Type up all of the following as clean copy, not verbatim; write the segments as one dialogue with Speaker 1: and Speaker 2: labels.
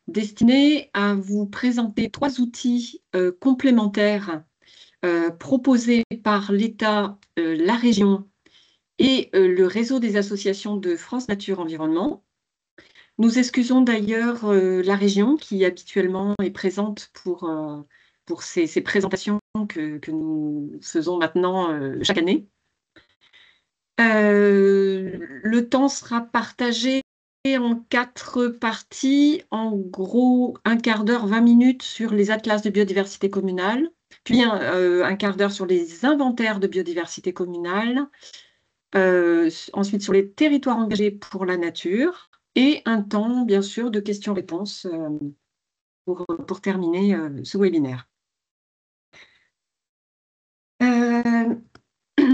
Speaker 1: destiné à vous présenter 3 outils complémentaires proposés par l'État, la région et le réseau des associations de France Nature Environnement. Nous excusons d'ailleurs la région qui habituellement est présente pour ces présentations que nous faisons maintenant chaque année. Le temps sera partagé en 4 parties. En gros, 1/4 d'heure, 20 minutes sur les atlas de biodiversité communale, puis un quart d'heure sur les inventaires de biodiversité communale, ensuite sur les territoires engagés pour la nature et un temps, bien sûr, de questions-réponses pour terminer ce webinaire.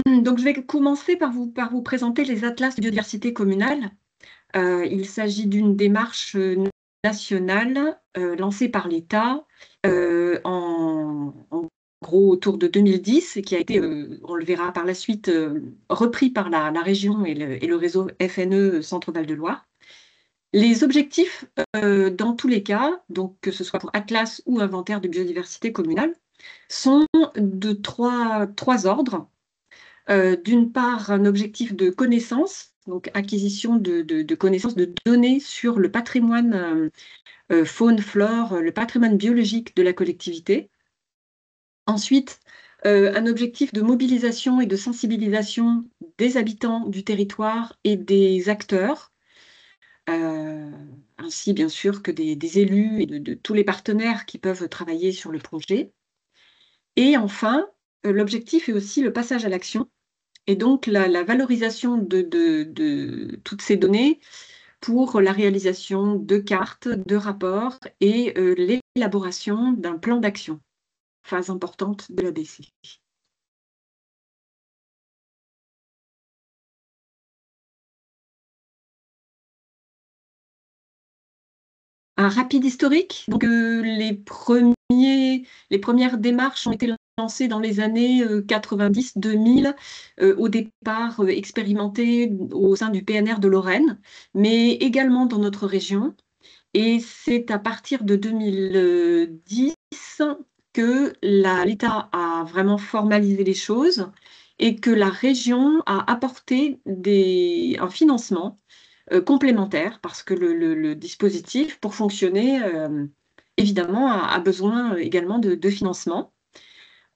Speaker 1: Donc, je vais commencer par vous présenter les atlas de biodiversité communale. Il s'agit d'une démarche nationale lancée par l'État en gros autour de 2010 et qui a été, on le verra par la suite, repris par la région et le réseau FNE Centre-Val de Loire. Les objectifs, dans tous les cas, donc que ce soit pour atlas ou inventaire de biodiversité communale, sont de trois ordres. D'une part, un objectif de connaissance, donc acquisition de connaissances, de données sur le patrimoine faune, flore, le patrimoine biologique de la collectivité. Ensuite, un objectif de mobilisation et de sensibilisation des habitants du territoire et des acteurs, ainsi bien sûr que des élus et de tous les partenaires qui peuvent travailler sur le projet. Et enfin, l'objectif est aussi le passage à l'action, et donc la valorisation de toutes ces données pour la réalisation de cartes, de rapports et l'élaboration d'un plan d'action, phase importante de l'ABC. Un rapide historique. Donc, les premières démarches ont été lancées dans les années 90-2000, au départ expérimentées au sein du PNR de Lorraine, mais également dans notre région. Et c'est à partir de 2010 que l'État a vraiment formalisé les choses et que la région a apporté un financement complémentaire, parce que le dispositif, pour fonctionner, évidemment, a besoin également de financement.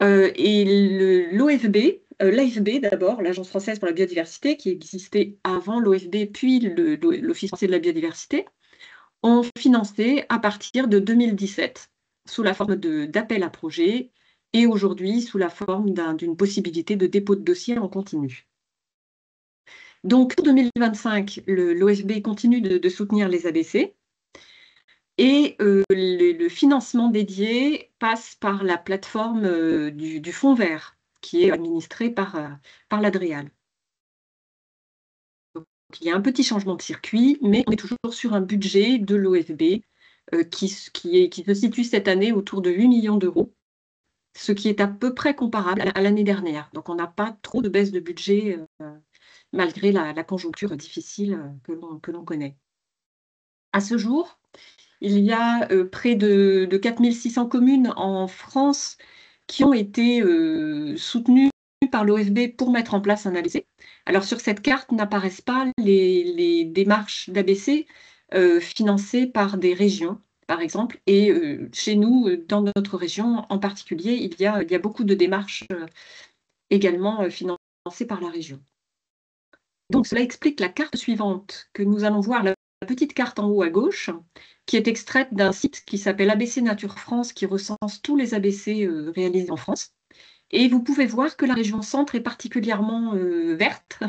Speaker 1: Et l'OFB, l'AFB d'abord, l'Agence française pour la biodiversité, qui existait avant l'OFB, puis l'Office français de la biodiversité, ont financé à partir de 2017, sous la forme d'appels à projets, et aujourd'hui sous la forme d'une possibilité de dépôt de dossier en continu. Donc, pour 2025, l'OFB continue de soutenir les ABC, et le financement dédié passe par la plateforme du Fonds vert, qui est administrée par l'Adréal. Donc, il y a un petit changement de circuit, mais on est toujours sur un budget de l'OFB qui se situe cette année autour de 8 millions d'euros, ce qui est à peu près comparable à l'année dernière. Donc, on n'a pas trop de baisse de budget malgré la conjoncture difficile que l'on connaît. À ce jour, il y a près de 4600 communes en France qui ont été soutenues par l'OFB pour mettre en place un ABC. Alors, sur cette carte n'apparaissent pas les démarches d'ABC financées par des régions, par exemple. Et chez nous, dans notre région en particulier, il y a beaucoup de démarches également financées par la région. Donc, cela explique la carte suivante que nous allons voir, la petite carte en haut à gauche, qui est extraite d'un site qui s'appelle ABC Nature France, qui recense tous les ABC réalisés en France. Et vous pouvez voir que la région centre est particulièrement verte,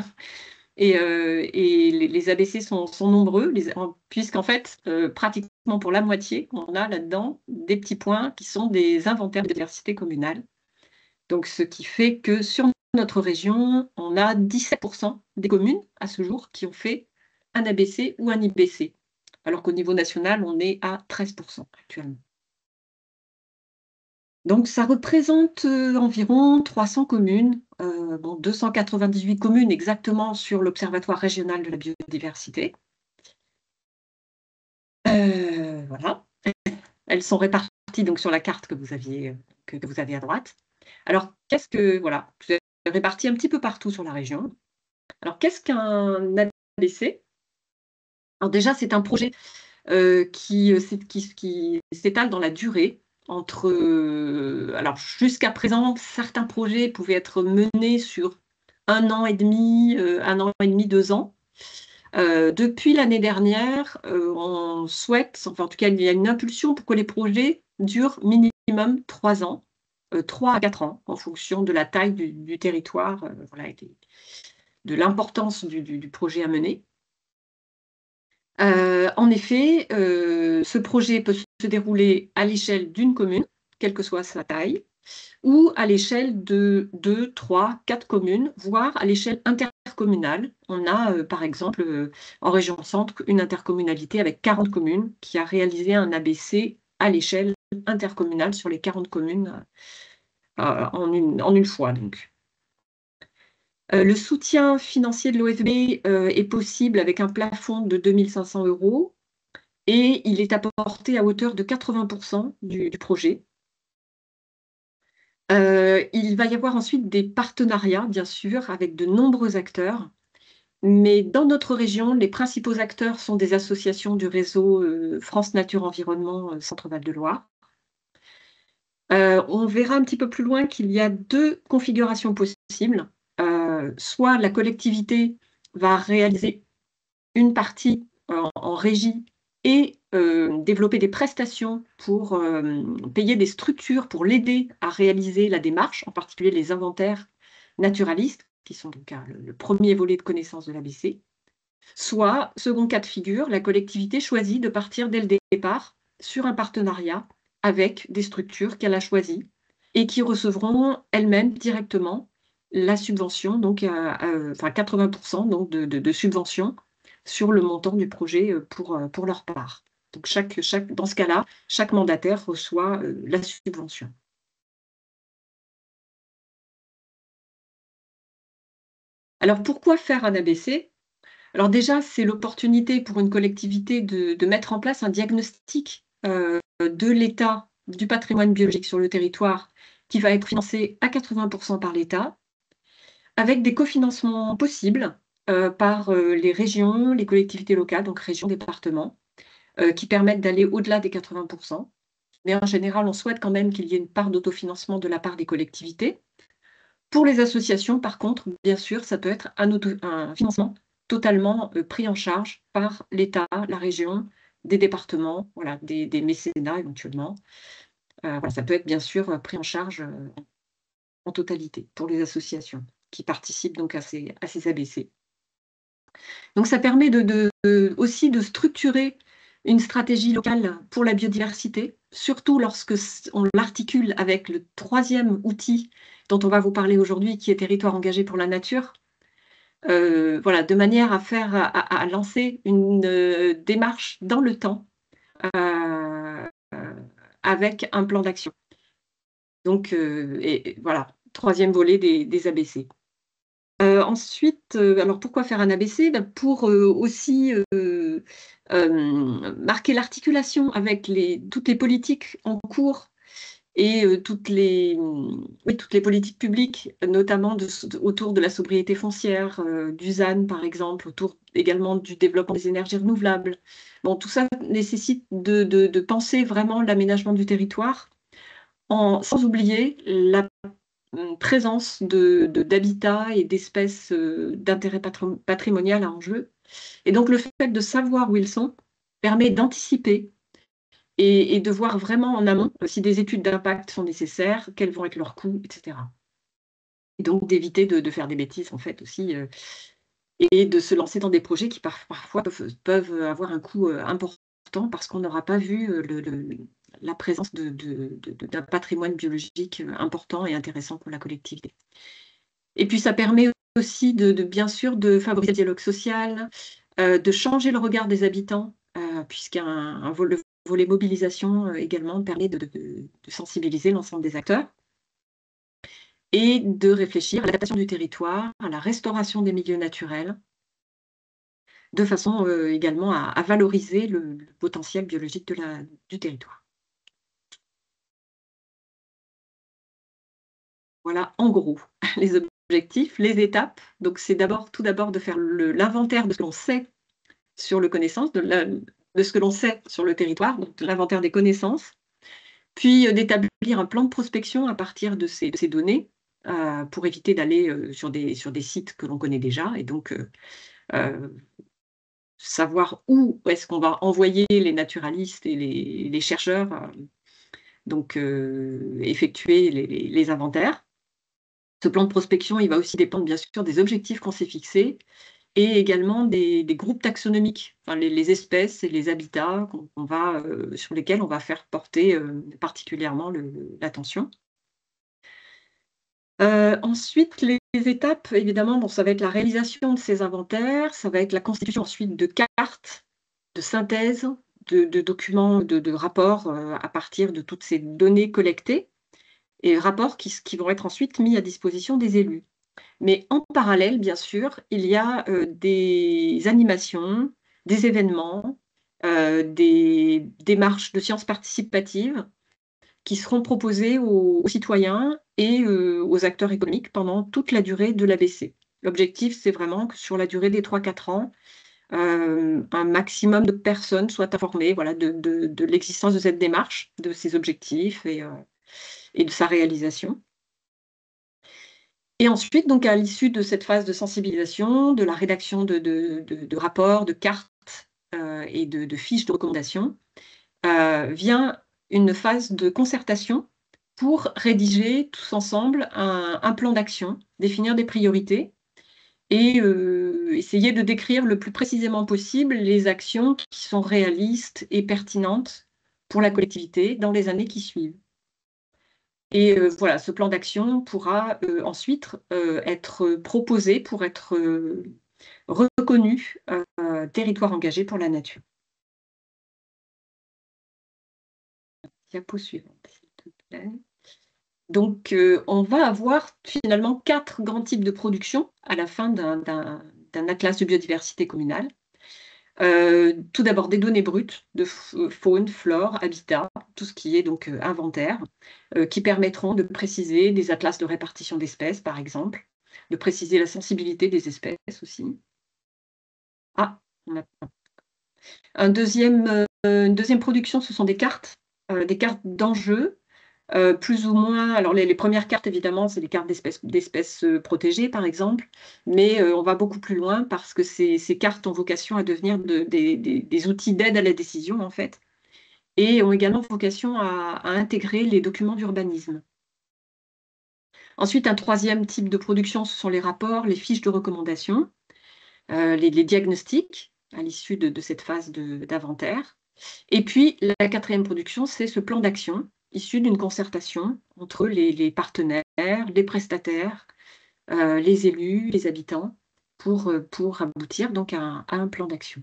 Speaker 1: et les ABC sont nombreux, puisqu'en fait, pratiquement pour la moitié, on a là-dedans des petits points qui sont des inventaires de biodiversité communale. Donc, ce qui fait que sur notre région, on a 17% des communes à ce jour qui ont fait un ABC ou un IBC, alors qu'au niveau national, on est à 13% actuellement. Donc, ça représente environ 300 communes, 298 communes exactement sur l'Observatoire régional de la biodiversité. Voilà. Elles sont réparties donc sur la carte que vous aviez, que vous avez à droite. Alors, voilà, vous êtes répartis un petit peu partout sur la région. Alors, qu'est-ce qu'un ABC? Alors déjà, c'est un projet, qui s'étale dans la durée entre, alors jusqu'à présent, certains projets pouvaient être menés sur 1 an et demi, 1 an et demi, 2 ans. Depuis l'année dernière, on souhaite, enfin en tout cas, il y a une impulsion pour que les projets durent minimum 3 ans, 3 à 4 ans, en fonction de la taille du territoire, voilà, et de l'importance du projet à mener. En effet, ce projet peut se dérouler à l'échelle d'une commune, quelle que soit sa taille, ou à l'échelle de 2, 3, 4 communes, voire à l'échelle intercommunale. On a, par exemple, en région Centre, une intercommunalité avec 40 communes qui a réalisé un ABC à l'échelle intercommunale sur les 40 communes, en une fois donc. Le soutien financier de l'OFB, est possible avec un plafond de 2 500 € et il est apporté à hauteur de 80 % du projet. Il va y avoir ensuite des partenariats, bien sûr, avec de nombreux acteurs, mais dans notre région, les principaux acteurs sont des associations du réseau, France Nature Environnement, Centre-Val de Loire. On verra un petit peu plus loin qu'il y a 2 configurations possibles. Soit la collectivité va réaliser une partie en régie et développer des prestations pour payer des structures pour l'aider à réaliser la démarche, en particulier les inventaires naturalistes, qui sont donc le premier volet de connaissance de l'ABC. Soit, second cas de figure, la collectivité choisit de partir dès le départ sur un partenariat avec des structures qu'elle a choisies et qui recevront elles-mêmes directement la subvention, donc enfin 80 % donc de subvention sur le montant du projet, pour leur part. Donc dans ce cas-là, chaque mandataire reçoit, la subvention. Alors pourquoi faire un ABC? Alors déjà, c'est l'opportunité pour une collectivité de mettre en place un diagnostic, de l'état du patrimoine biologique sur le territoire qui va être financé à 80 % par l'État, avec des cofinancements possibles, par, les régions, les collectivités locales, donc régions, départements, qui permettent d'aller au-delà des 80 %. Mais en général, on souhaite quand même qu'il y ait une part d'autofinancement de la part des collectivités. Pour les associations, par contre, bien sûr, ça peut être un financement totalement, pris en charge par l'État, la région, des départements, voilà, des mécénats éventuellement. Voilà, ça peut être bien sûr, pris en charge, en totalité pour les associations qui participent donc à ces ABC. Donc ça permet aussi de structurer une stratégie locale pour la biodiversité, surtout lorsque on l'articule avec le 3e outil dont on va vous parler aujourd'hui, qui est Territoire engagé pour la nature. Voilà, de manière à lancer une, démarche dans le temps, heu, avec un plan d'action. Donc et voilà, 3e volet des ABC. Ensuite, alors pourquoi faire un ABC? Bah, pour, aussi, marquer l'articulation avec toutes les politiques en cours et toutes les politiques publiques, notamment autour de la sobriété foncière, du ZAN par exemple, autour également du développement des énergies renouvelables. Bon, tout ça nécessite de penser vraiment l'aménagement du territoire sans oublier la présence d'habitats et d'espèces, d'intérêt patrimonial à enjeu. Et donc le fait de savoir où ils sont permet d'anticiper et de voir vraiment en amont si des études d'impact sont nécessaires, quels vont être leurs coûts, et cetera. Et donc d'éviter de faire des bêtises en fait aussi, et de se lancer dans des projets qui parfois peuvent avoir un coût, important parce qu'on n'aura pas vu, la présence d'un patrimoine biologique, important et intéressant pour la collectivité. Et puis ça permet aussi bien sûr de favoriser le dialogue social, de changer le regard des habitants, le volet mobilisation, également permet de sensibiliser l'ensemble des acteurs et de réfléchir à l'adaptation du territoire, à la restauration des milieux naturels, de façon, également à valoriser le potentiel biologique du territoire. Voilà, en gros, les objectifs, les étapes. Donc, c'est tout d'abord de faire l'inventaire de ce que l'on sait sur le connaissance, de ce que l'on sait sur le territoire, donc de l'inventaire des connaissances, puis d'établir un plan de prospection à partir de ces données, pour éviter d'aller sur des sites que l'on connaît déjà, et donc savoir où est-ce qu'on va envoyer les naturalistes et les chercheurs, donc effectuer les inventaires. Ce plan de prospection, il va aussi dépendre bien sûr des objectifs qu'on s'est fixés et également des groupes taxonomiques, enfin les espèces et les habitats sur lesquels on va faire porter particulièrement l'attention. Ensuite, les étapes, évidemment, bon, ça va être la réalisation de ces inventaires, ça va être la constitution ensuite de cartes, de synthèses, de documents, de rapports à partir de toutes ces données collectées, et rapports qui vont être ensuite mis à disposition des élus. Mais en parallèle, bien sûr, il y a des animations, des événements, des démarches de sciences participatives qui seront proposées aux citoyens et aux acteurs économiques pendant toute la durée de l'ABC. L'objectif, c'est vraiment que sur la durée des 3-4 ans, un maximum de personnes soient informées, voilà, de l'existence de cette démarche, de ses objectifs et de sa réalisation. Et ensuite, donc à l'issue de cette phase de sensibilisation, de la rédaction de rapports, de cartes, et de fiches de recommandation, vient une phase de concertation pour rédiger tous ensemble un plan d'action, définir des priorités et essayer de décrire le plus précisément possible les actions qui sont réalistes et pertinentes pour la collectivité dans les années qui suivent. Et voilà, ce plan d'action pourra ensuite être proposé pour être reconnu territoire engagé pour la nature. Diapo suivante, s'il te plaît. Donc, on va avoir finalement 4 grands types de production à la fin d'un atlas de biodiversité communale. Tout d'abord des données brutes de faune, flore, habitat, tout ce qui est donc inventaire, qui permettront de préciser des atlas de répartition d'espèces, par exemple, de préciser la sensibilité des espèces aussi. Ah, on a une deuxième production, ce sont des cartes d'enjeux, plus ou moins. Alors les premières cartes, évidemment, c'est des cartes d'espèces protégées, par exemple, mais on va beaucoup plus loin parce que ces cartes ont vocation à devenir des outils d'aide à la décision, en fait, et ont également vocation à intégrer les documents d'urbanisme. Ensuite, un troisième type de production, ce sont les rapports, les fiches de recommandation, les diagnostics à l'issue de cette phase d'inventaire. Et puis, la quatrième production, c'est ce plan d'action issu d'une concertation entre les partenaires, les prestataires, les élus, les habitants, pour aboutir donc à un plan d'action.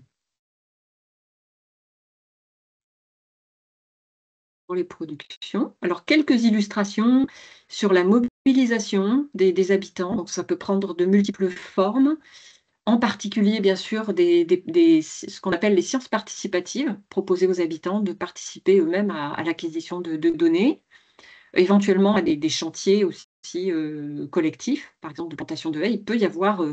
Speaker 1: Pour les productions. Alors, quelques illustrations sur la mobilisation des habitants. Donc, ça peut prendre de multiples formes. En particulier, bien sûr, ce qu'on appelle les sciences participatives, proposer aux habitants de participer eux-mêmes à l'acquisition de données, éventuellement à des chantiers aussi collectifs, par exemple de plantation de haies. Il peut y avoir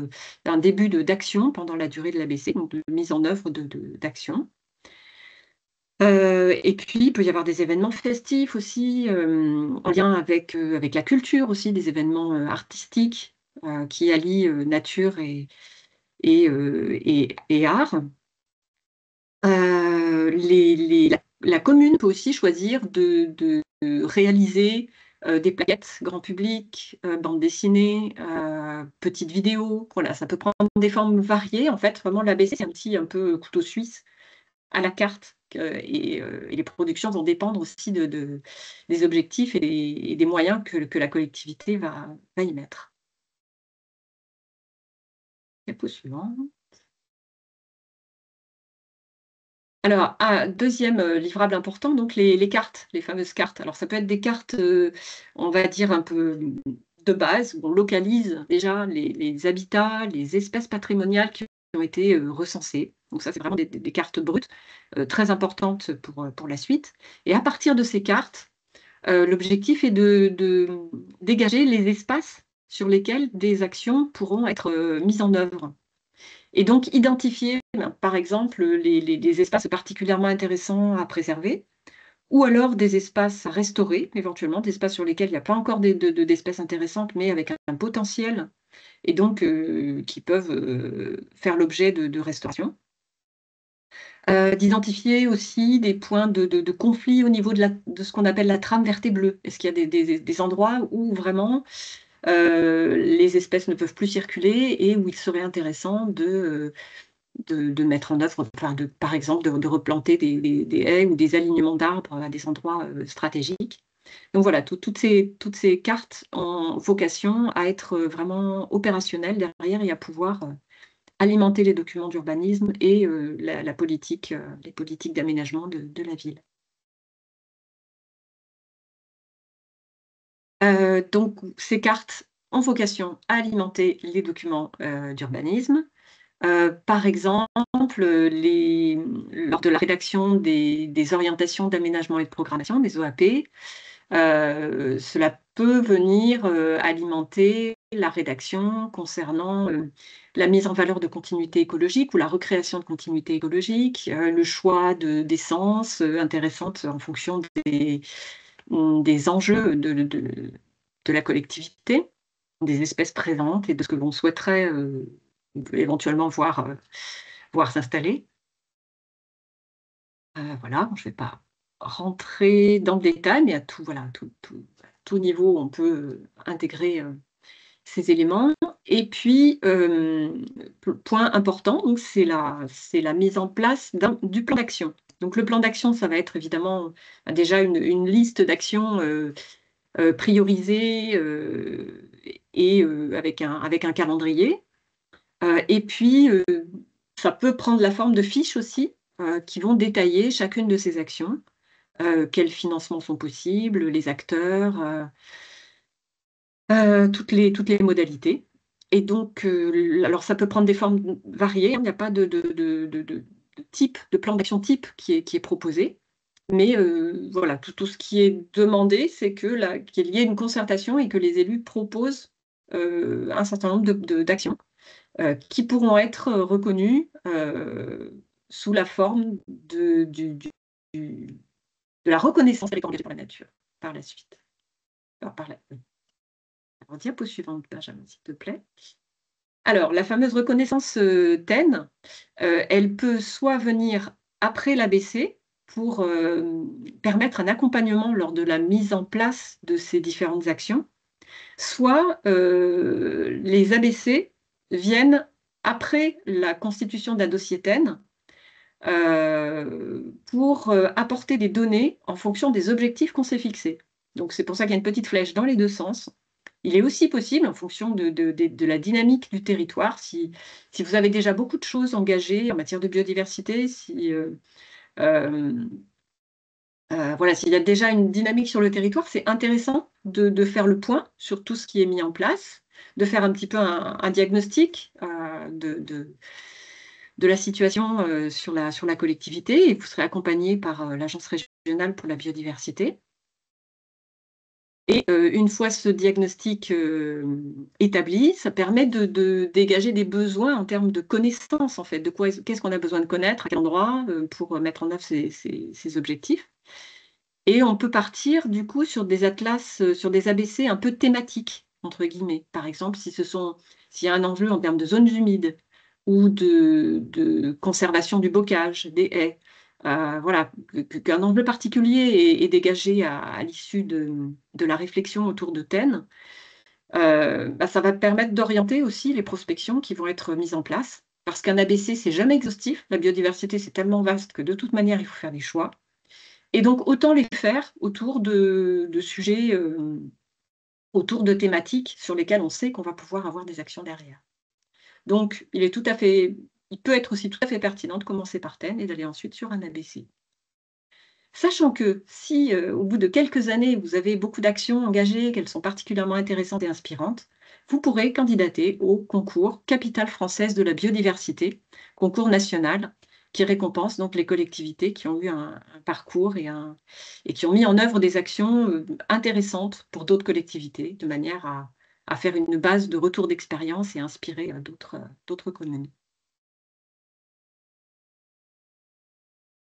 Speaker 1: un début d'action pendant la durée de l'ABC, donc de mise en œuvre d'actions. Et puis, il peut y avoir des événements festifs aussi, en lien avec la culture aussi, des événements artistiques qui allient nature et art. La commune peut aussi choisir de réaliser des plaquettes grand public, bandes dessinées, petites vidéos. Voilà, ça peut prendre des formes variées. En fait, vraiment, l'ABC, c'est un petit un peu couteau suisse à la carte, et les productions vont dépendre aussi des objectifs et des moyens que la collectivité va y mettre. Diapo suivante. Alors, deuxième livrable important, donc les cartes, les fameuses cartes. Alors, ça peut être des cartes, on va dire un peu de base, où on localise déjà les habitats, les espèces patrimoniales qui ont été recensées. Donc ça, c'est vraiment des cartes brutes, très importantes pour la suite. Et à partir de ces cartes, L'objectif est de dégager les espaces sur lesquels des actions pourront être mises en œuvre. Et donc identifier, par exemple, les espaces particulièrement intéressants à préserver, ou alors des espaces à restaurer, éventuellement, des espaces sur lesquels il n'y a pas encore d'espèces intéressantes, mais avec un potentiel, et donc qui peuvent faire l'objet de restauration. D'identifier aussi des points de conflit au niveau de ce qu'on appelle la trame verte et bleue. Est-ce qu'il y a des endroits où vraiment les espèces ne peuvent plus circuler et où il serait intéressant de mettre en œuvre, enfin par exemple, de replanter des haies ou des alignements d'arbres à des endroits stratégiques. Donc voilà, toutes ces cartes ont vocation à être vraiment opérationnelles derrière et à pouvoir alimenter les documents d'urbanisme et la politique, les politiques d'aménagement de la ville. Donc ces cartes ont vocation à alimenter les documents d'urbanisme. Par exemple, lors de la rédaction des orientations d'aménagement et de programmation, des OAP, cela peut venir alimenter la rédaction concernant la mise en valeur de continuité écologique ou la recréation de continuité écologique, le choix d'essences intéressantes en fonction des enjeux de la collectivité, des espèces présentes et de ce que l'on souhaiterait éventuellement voir s'installer. Voilà, je ne vais pas rentrer dans le détail, mais à tout niveau, on peut intégrer ces éléments. Et puis, point important, donc, c'est la mise en place du plan d'action. Donc le plan d'action, ça va être évidemment déjà une liste d'actions priorisées et avec un calendrier. Et puis, ça peut prendre la forme de fiches aussi, qui vont détailler chacune de ces actions, quels financements sont possibles, les acteurs, toutes les modalités. Et donc, alors ça peut prendre des formes variées, il n'y a pas de type, de plan d'action type qui est proposé. Mais voilà, tout ce qui est demandé, c'est qu'il y ait une concertation et que les élus proposent un certain nombre d'actions qui pourront être reconnues sous la forme de la reconnaissance qu'elle est engagée pour la nature par la suite. Alors, diapo suivante, Benjamin, s'il te plaît. Alors, la fameuse reconnaissance TEN, elle peut soit venir après l'ABC pour permettre un accompagnement lors de la mise en place de ces différentes actions, soit les ABC viennent après la constitution d'un dossier TEN pour apporter des données en fonction des objectifs qu'on s'est fixés. Donc c'est pour ça qu'il y a une petite flèche dans les deux sens. Il est aussi possible, en fonction de la dynamique du territoire, si vous avez déjà beaucoup de choses engagées en matière de biodiversité, voilà, s'il y a déjà une dynamique sur le territoire, c'est intéressant de faire le point sur tout ce qui est mis en place, de faire un petit peu un diagnostic de la situation sur la collectivité, et vous serez accompagné par l'Agence régionale pour la biodiversité. Et une fois ce diagnostic établi, ça permet de dégager des besoins en termes de connaissances, en fait, qu'est-ce qu'on a besoin de connaître, à quel endroit, pour mettre en œuvre ces objectifs. Et on peut partir du coup sur des atlas, sur des ABC un peu thématiques, entre guillemets. Par exemple, s'il y a un enjeu en termes de zones humides ou de conservation du bocage, des haies, voilà, qu'un enjeu particulier est dégagé à l'issue de la réflexion autour de TEN, ça va permettre d'orienter aussi les prospections qui vont être mises en place. Parce qu'un ABC, c'est jamais exhaustif. La biodiversité, c'est tellement vaste que de toute manière, il faut faire des choix. Et donc, autant les faire autour de sujets, autour de thématiques sur lesquelles on sait qu'on va pouvoir avoir des actions derrière. Donc, il peut être aussi tout à fait pertinent de commencer par TEN et d'aller ensuite sur un ABC. Sachant que si, au bout de quelques années, vous avez beaucoup d'actions engagées, qu'elles sont particulièrement intéressantes et inspirantes, vous pourrez candidater au concours Capitale française de la biodiversité, concours national, qui récompense donc les collectivités qui ont eu un parcours et qui ont mis en œuvre des actions intéressantes pour d'autres collectivités, de manière à faire une base de retour d'expérience et inspirer d'autres communes.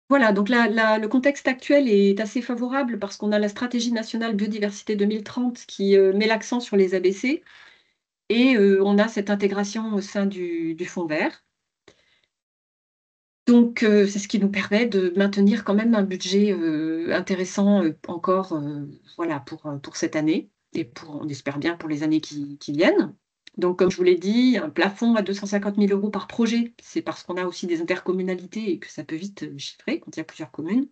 Speaker 1: Voilà, donc le contexte actuel est assez favorable parce qu'on a la stratégie nationale biodiversité 2030 qui met l'accent sur les ABC et on a cette intégration au sein du fonds vert. Donc c'est ce qui nous permet de maintenir quand même un budget intéressant encore voilà, pour cette année et on espère bien pour les années qui viennent. Donc comme je vous l'ai dit, un plafond à 250 000 € par projet, c'est parce qu'on a aussi des intercommunalités et que ça peut vite chiffrer quand il y a plusieurs communes.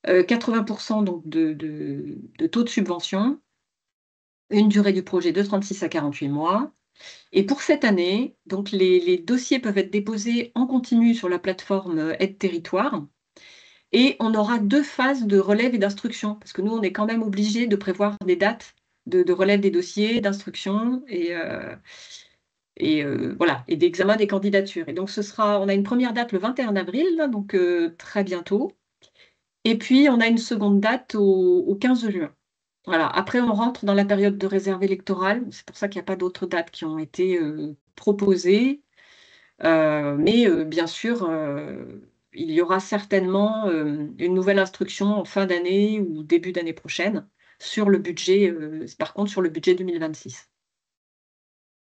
Speaker 1: 80% donc de taux de subvention, une durée du projet de 36 à 48 mois. Et pour cette année, donc les dossiers peuvent être déposés en continu sur la plateforme Aide Territoire et on aura 2 phases de relève et d'instruction parce que nous, on est quand même obligés de prévoir des dates de relève des dossiers, d'instruction et voilà, et d'examen des candidatures. Et donc on a une première date le 21 avril, donc très bientôt. Et puis on a une seconde date au 15 juin. Voilà. Après, on rentre dans la période de réserve électorale. C'est pour ça qu'il n'y a pas d'autres dates qui ont été proposées. Mais bien sûr, il y aura certainement une nouvelle instruction en fin d'année ou début d'année prochaine sur le budget, par contre, sur le budget 2026.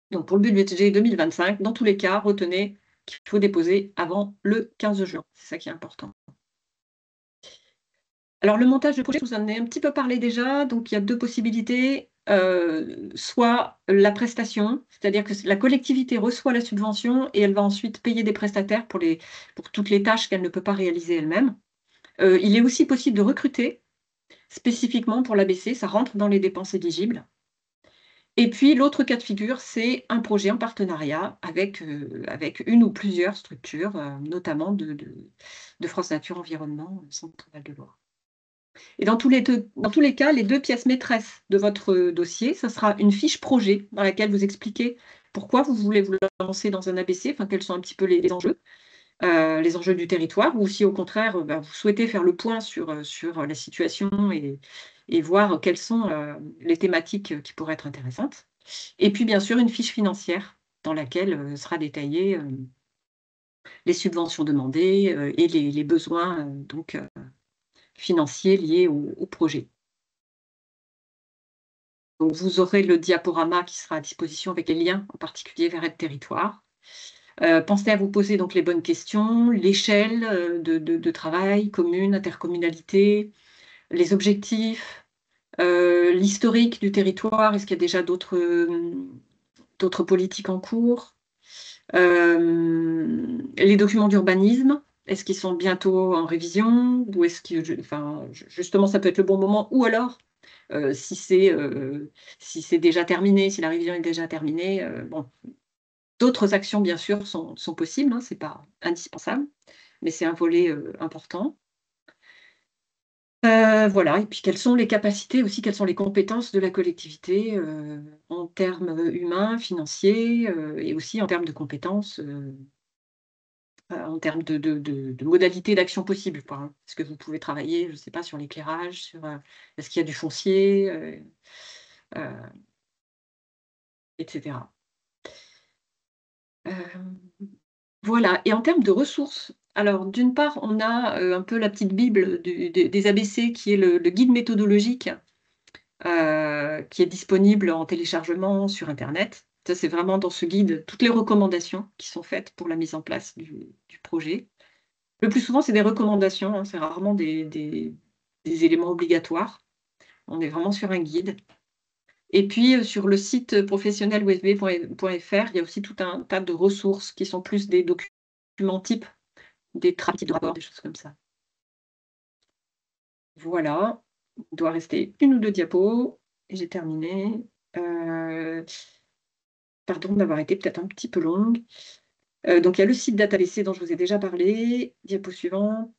Speaker 1: Donc pour le budget 2025, dans tous les cas, retenez qu'il faut déposer avant le 15 juin. C'est ça qui est important. Alors le montage de projet, je vous en ai un petit peu parlé déjà, donc il y a 2 possibilités. Soit la prestation, c'est-à-dire que la collectivité reçoit la subvention et elle va ensuite payer des prestataires pour toutes les tâches qu'elle ne peut pas réaliser elle-même. Il est aussi possible de recruter spécifiquement pour l'ABC, ça rentre dans les dépenses éligibles. Et puis l'autre cas de figure, c'est un projet en partenariat avec une ou plusieurs structures, notamment de France Nature Environnement, Centre-Val de Loire. Et dans tous les cas, les 2 pièces maîtresses de votre dossier, ça sera une fiche projet dans laquelle vous expliquez pourquoi vous voulez vous lancer dans un ABC, enfin quels sont un petit peu les enjeux du territoire, ou si au contraire, vous souhaitez faire le point sur la situation et voir quelles sont les thématiques qui pourraient être intéressantes. Et puis bien sûr, une fiche financière dans laquelle sera détaillée les subventions demandées et les besoins donc financiers liés au projet. Donc vous aurez le diaporama qui sera à disposition avec les liens, en particulier vers Aide Territoire. Pensez à vous poser donc les bonnes questions, l'échelle de travail, commune, intercommunalité, les objectifs, l'historique du territoire, est-ce qu'il y a déjà d'autres politiques en cours, les documents d'urbanisme, est-ce qu'ils sont bientôt en révision ou est-ce que, justement, ça peut être le bon moment, ou alors si c'est déjà terminé, si la révision est déjà terminée, bon, d'autres actions bien sûr sont possibles, hein, c'est pas indispensable, mais c'est un volet important. Voilà, et puis quelles sont les capacités aussi, quelles sont les compétences de la collectivité en termes humains, financiers et aussi en termes de compétences, en termes de modalités d'action possibles, quoi, hein. Est-ce que vous pouvez travailler, je ne sais pas, sur l'éclairage, est-ce qu'il y a du foncier, euh, etc. Voilà, et en termes de ressources, alors d'une part, on a un peu la petite bible des ABC qui est le guide méthodologique qui est disponible en téléchargement sur internet. Ça, c'est vraiment dans ce guide toutes les recommandations qui sont faites pour la mise en place du projet. Le plus souvent, c'est des recommandations, hein, c'est rarement des éléments obligatoires. On est vraiment sur un guide. Et puis, sur le site professionnel usb.fr, il y a aussi tout un tas de ressources qui sont plus des documents types, des types de rapports, des choses comme ça. Voilà, il doit rester 1 ou 2 diapos et j'ai terminé. Pardon d'avoir été peut-être un petit peu longue. Donc il y a le site DataBC dont je vous ai déjà parlé, diapo suivante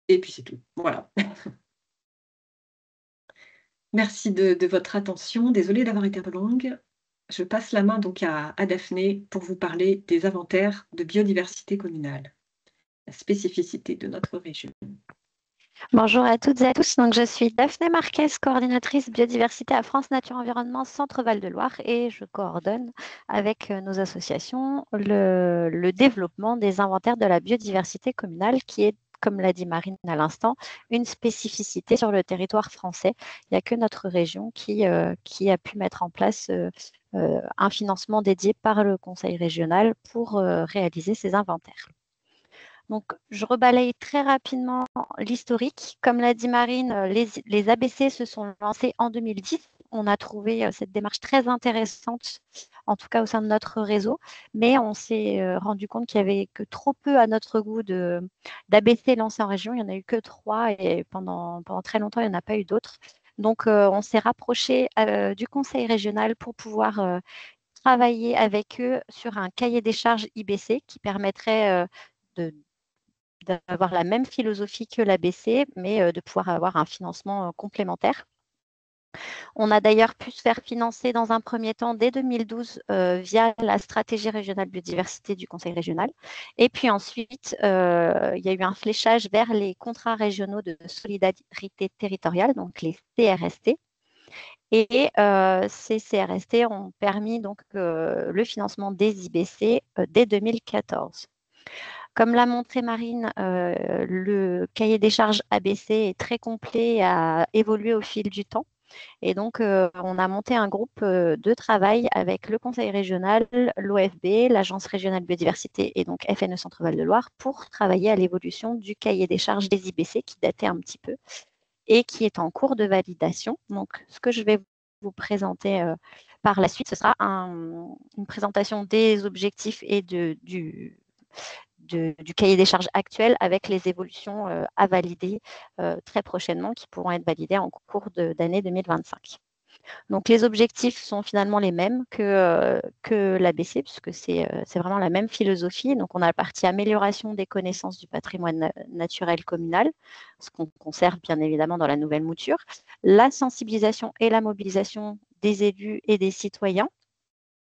Speaker 1: et puis c'est tout. Voilà. Merci de votre attention. Désolée d'avoir été un peu longue. Je passe la main donc à Daphné pour vous parler des inventaires de biodiversité communale. spécificité de notre région.
Speaker 2: Bonjour à toutes et à tous. Donc, je suis Daphné Marquez, coordinatrice biodiversité à France Nature Environnement Centre Val-de-Loire et je coordonne avec nos associations le développement des inventaires de la biodiversité communale qui est, comme l'a dit Marine à l'instant, une spécificité sur le territoire français. Il n'y a que notre région qui a pu mettre en place un financement dédié par le Conseil régional pour réaliser ces inventaires. Donc, je rebalaye très rapidement l'historique. Comme l'a dit Marine, les ABC se sont lancés en 2010. On a trouvé cette démarche très intéressante, en tout cas au sein de notre réseau, mais on s'est rendu compte qu'il n'y avait que trop peu à notre goût d'ABC lancés en région. Il n'y en a eu que 3 et pendant très longtemps, il n'y en a pas eu d'autres. Donc, on s'est rapproché du conseil régional pour pouvoir travailler avec eux sur un cahier des charges IBC qui permettrait d'avoir la même philosophie que l'ABC, mais de pouvoir avoir un financement complémentaire. On a d'ailleurs pu se faire financer dans un premier temps dès 2012 via la stratégie régionale biodiversité du Conseil régional. Et puis ensuite, il y a eu un fléchage vers les contrats régionaux de solidarité territoriale, donc les CRST. Et ces CRST ont permis donc le financement des IBC dès 2014. Comme l'a montré Marine, le cahier des charges ABC est très complet et a évolué au fil du temps. Et donc, on a monté un groupe de travail avec le Conseil régional, l'OFB, l'Agence régionale biodiversité et donc FNE Centre Val-de-Loire pour travailler à l'évolution du cahier des charges des IBC qui datait un petit peu et qui est en cours de validation. Donc, ce que je vais vous présenter par la suite, ce sera une présentation des objectifs et du cahier des charges actuel avec les évolutions à valider très prochainement qui pourront être validées en cours d'année 2025. Donc, les objectifs sont finalement les mêmes que l'ABC, puisque c'est vraiment la même philosophie. Donc, on a la partie amélioration des connaissances du patrimoine naturel communal, ce qu'on conserve bien évidemment dans la nouvelle mouture, la sensibilisation et la mobilisation des élus et des citoyens,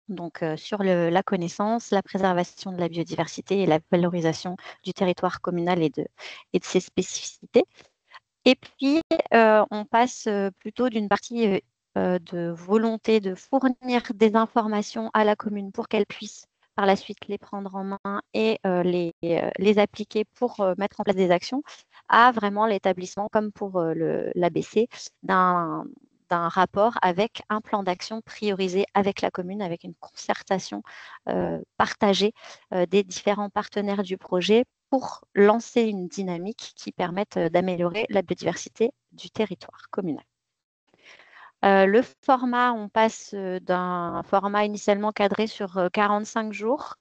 Speaker 2: donc sur la connaissance, la préservation de la biodiversité et la valorisation du territoire communal et de ses spécificités. Et puis, on passe plutôt d'une partie de volonté de fournir des informations à la commune pour qu'elle puisse par la suite les prendre en main et les appliquer pour mettre en place des actions, à vraiment l'établissement, comme pour l'ABC, d'un rapport avec un plan d'action priorisé avec la commune, avec une concertation partagée des différents partenaires du projet pour lancer une dynamique qui permette d'améliorer la biodiversité du territoire communal. Le format, on passe d'un format initialement cadré sur 45 jours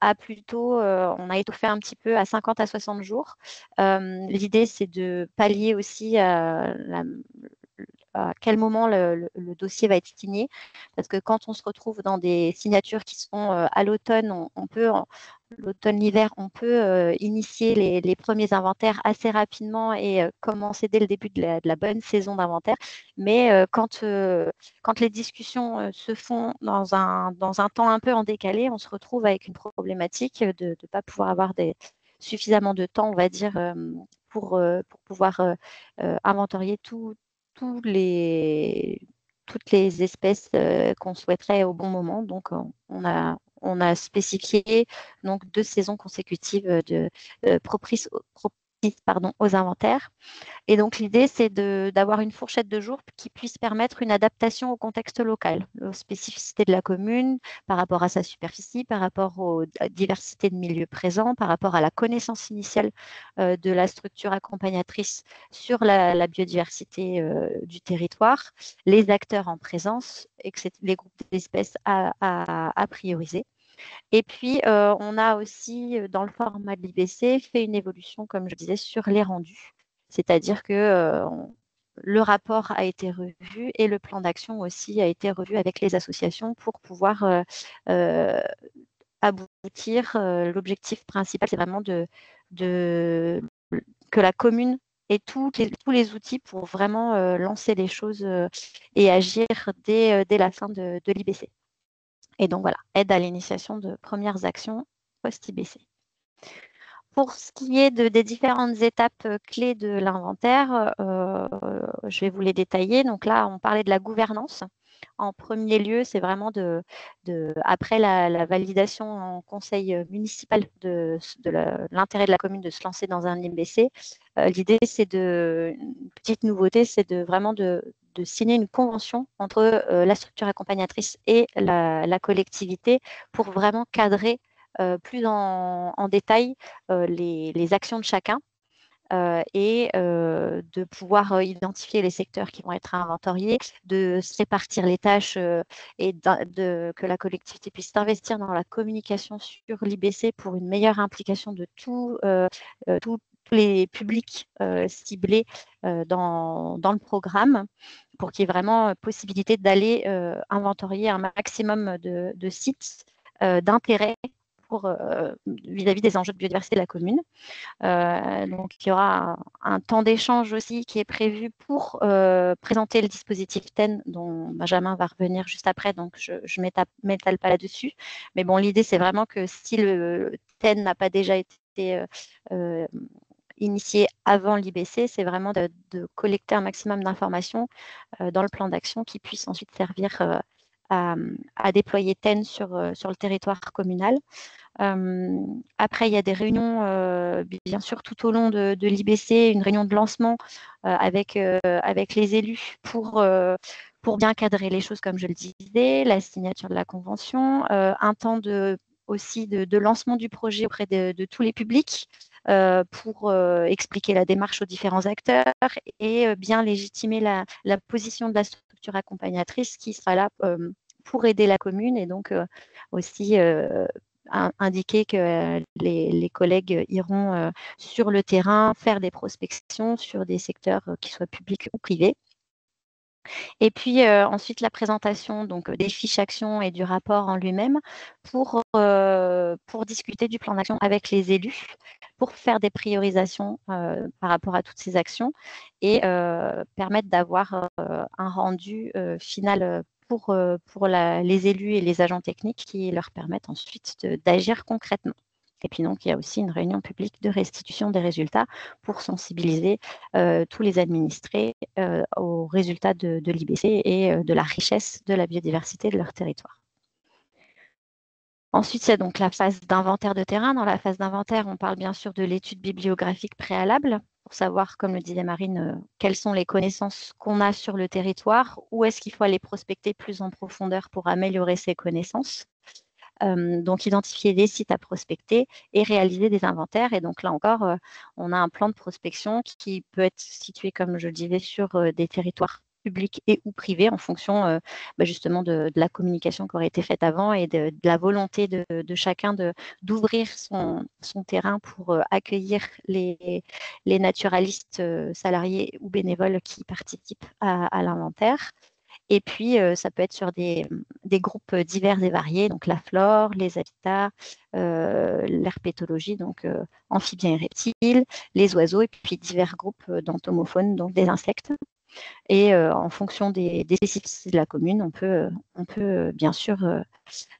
Speaker 2: à plutôt, on a étoffé un petit peu à 50 à 60 jours. L'idée, c'est de pallier aussi à quel moment le dossier va être signé. Parce que quand on se retrouve dans des signatures qui sont à l'automne, l'automne, l'hiver, on peut initier les premiers inventaires assez rapidement et commencer dès le début de la bonne saison d'inventaire. Mais quand les discussions se font dans un temps un peu en décalé, on se retrouve avec une problématique de ne pas pouvoir avoir suffisamment de temps, on va dire, pour pouvoir inventorier toutes les espèces qu'on souhaiterait au bon moment. Donc, on a spécifié donc 2 saisons consécutives propices aux inventaires. Et donc, l'idée, c'est d'avoir une fourchette de jours qui puisse permettre une adaptation au contexte local, aux spécificités de la commune, par rapport à sa superficie, par rapport aux diversités de milieux présents, par rapport à la connaissance initiale de la structure accompagnatrice sur la biodiversité du territoire, les acteurs en présence, les groupes d'espèces à prioriser. Et puis, on a aussi, dans le format de l'IBC, fait une évolution, comme je disais, sur les rendus. C'est-à-dire que le rapport a été revu et le plan d'action aussi a été revu avec les associations pour pouvoir aboutir. L'objectif principal, c'est vraiment que la commune ait tous les outils pour vraiment lancer les choses et agir dès la fin de l'IBC. Et donc voilà, aide à l'initiation de premières actions post-IBC. Pour ce qui est des différentes étapes clés de l'inventaire, je vais vous les détailler. Donc là, on parlait de la gouvernance. En premier lieu, c'est vraiment après la validation en conseil municipal de l'intérêt de la commune de se lancer dans un IBC, l'idée, une petite nouveauté, c'est vraiment de signer une convention entre la structure accompagnatrice et la collectivité pour vraiment cadrer plus en détail les actions de chacun et de pouvoir identifier les secteurs qui vont être inventoriés, de se répartir les tâches et que la collectivité puisse s'investir dans la communication sur l'IBC pour une meilleure implication de tous les publics ciblés dans le programme, pour qu'il y ait vraiment possibilité d'aller inventorier un maximum de sites d'intérêt vis-à-vis des enjeux de biodiversité de la commune. Donc, il y aura un temps d'échange aussi qui est prévu pour présenter le dispositif TEN, dont Benjamin va revenir juste après, donc je ne m'étale pas là-dessus. Mais bon, l'idée, c'est vraiment que si le TEN n'a pas déjà été initié avant l'IBC, c'est vraiment de collecter un maximum d'informations dans le plan d'action qui puisse ensuite servir à déployer TEN sur le territoire communal. Après, il y a des réunions, bien sûr, tout au long de l'IBC, une réunion de lancement avec les élus pour bien cadrer les choses, comme je le disais, la signature de la convention, un temps aussi de lancement du projet auprès de tous les publics pour expliquer la démarche aux différents acteurs et bien légitimer la position de la structure accompagnatrice qui sera là pour aider la commune et donc aussi indiquer que les collègues iront sur le terrain faire des prospections sur des secteurs qui soient publics ou privés. Et puis ensuite, la présentation donc, des fiches actions et du rapport en lui-même pour discuter du plan d'action avec les élus, pour faire des priorisations par rapport à toutes ces actions et permettre d'avoir un rendu final pour les élus et les agents techniques qui leur permettent ensuite d'agir concrètement. Et puis donc, il y a aussi une réunion publique de restitution des résultats pour sensibiliser tous les administrés aux résultats de l'IBC et de la richesse de la biodiversité de leur territoire. Ensuite, c'est donc la phase d'inventaire de terrain. Dans la phase d'inventaire, on parle bien sûr de l'étude bibliographique préalable pour savoir, comme le disait Marine, quelles sont les connaissances qu'on a sur le territoire, où est-ce qu'il faut aller prospecter plus en profondeur pour améliorer ses connaissances. Donc, identifier des sites à prospecter et réaliser des inventaires. Et donc, là encore, on a un plan de prospection qui peut être situé, comme je le disais, sur des territoires publics et ou privés en fonction justement de la communication qui aurait été faite avant et de la volonté de chacun d'ouvrir son terrain pour accueillir les naturalistes salariés ou bénévoles qui participent à l'inventaire. Et puis, ça peut être sur des groupes divers et variés, donc la flore, les habitats, l'herpétologie, donc amphibiens et reptiles, les oiseaux, et puis divers groupes d'entomophones, donc des insectes. Et en fonction des spécificités de la commune, on peut bien sûr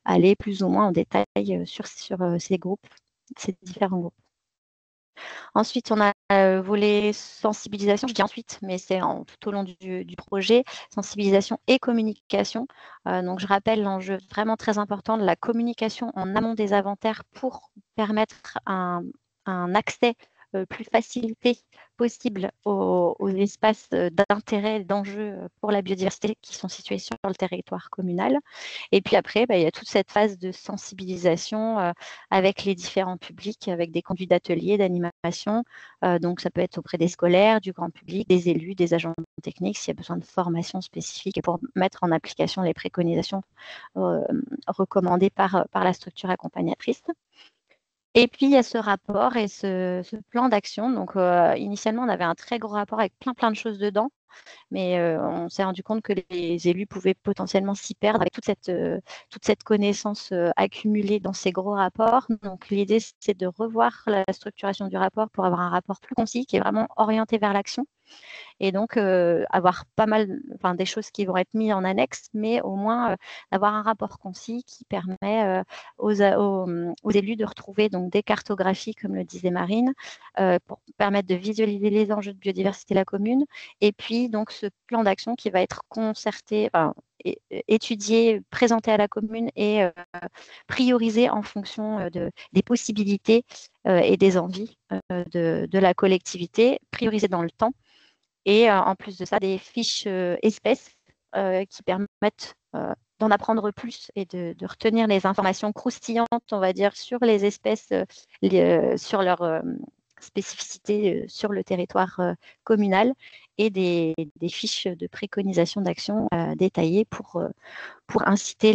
Speaker 2: aller plus ou moins en détail sur ces groupes, ces différents groupes. Ensuite, on a le volet sensibilisation, je dis ensuite, mais c'est tout au long du projet, sensibilisation et communication. Donc, je rappelle l'enjeu vraiment très important de la communication en amont des inventaires pour permettre un accès plus facilité possible aux espaces d'intérêt et d'enjeu pour la biodiversité qui sont situés sur le territoire communal. Et puis après, il y a toute cette phase de sensibilisation avec les différents publics, avec des conduits d'ateliers, d'animation. Donc, ça peut être auprès des scolaires, du grand public, des élus, des agents techniques, s'il y a besoin de formation spécifique et pour mettre en application les préconisations recommandées par la structure accompagnatrice. Et puis, il y a ce rapport et ce plan d'action. Donc, initialement, on avait un très gros rapport avec plein de choses dedans. mais on s'est rendu compte que les élus pouvaient potentiellement s'y perdre avec toute cette connaissance accumulée dans ces gros rapports. Donc l'idée, c'est de revoir la structuration du rapport pour avoir un rapport plus concis qui est vraiment orienté vers l'action. Et donc, avoir pas mal, des choses qui vont être mises en annexe, mais au moins avoir un rapport concis qui permet aux élus de retrouver donc, des cartographies, comme le disait Marine, pour permettre de visualiser les enjeux de biodiversité de la commune. Et puis, donc, ce plan d'action qui va être concerté, étudié, présenté à la commune et priorisé en fonction des possibilités et des envies de la collectivité, priorisé dans le temps. Et en plus de ça, des fiches espèces qui permettent d'en apprendre plus et de retenir les informations croustillantes, on va dire, sur les espèces, sur leur spécificité sur le territoire communal et des fiches de préconisation d'action détaillées pour inciter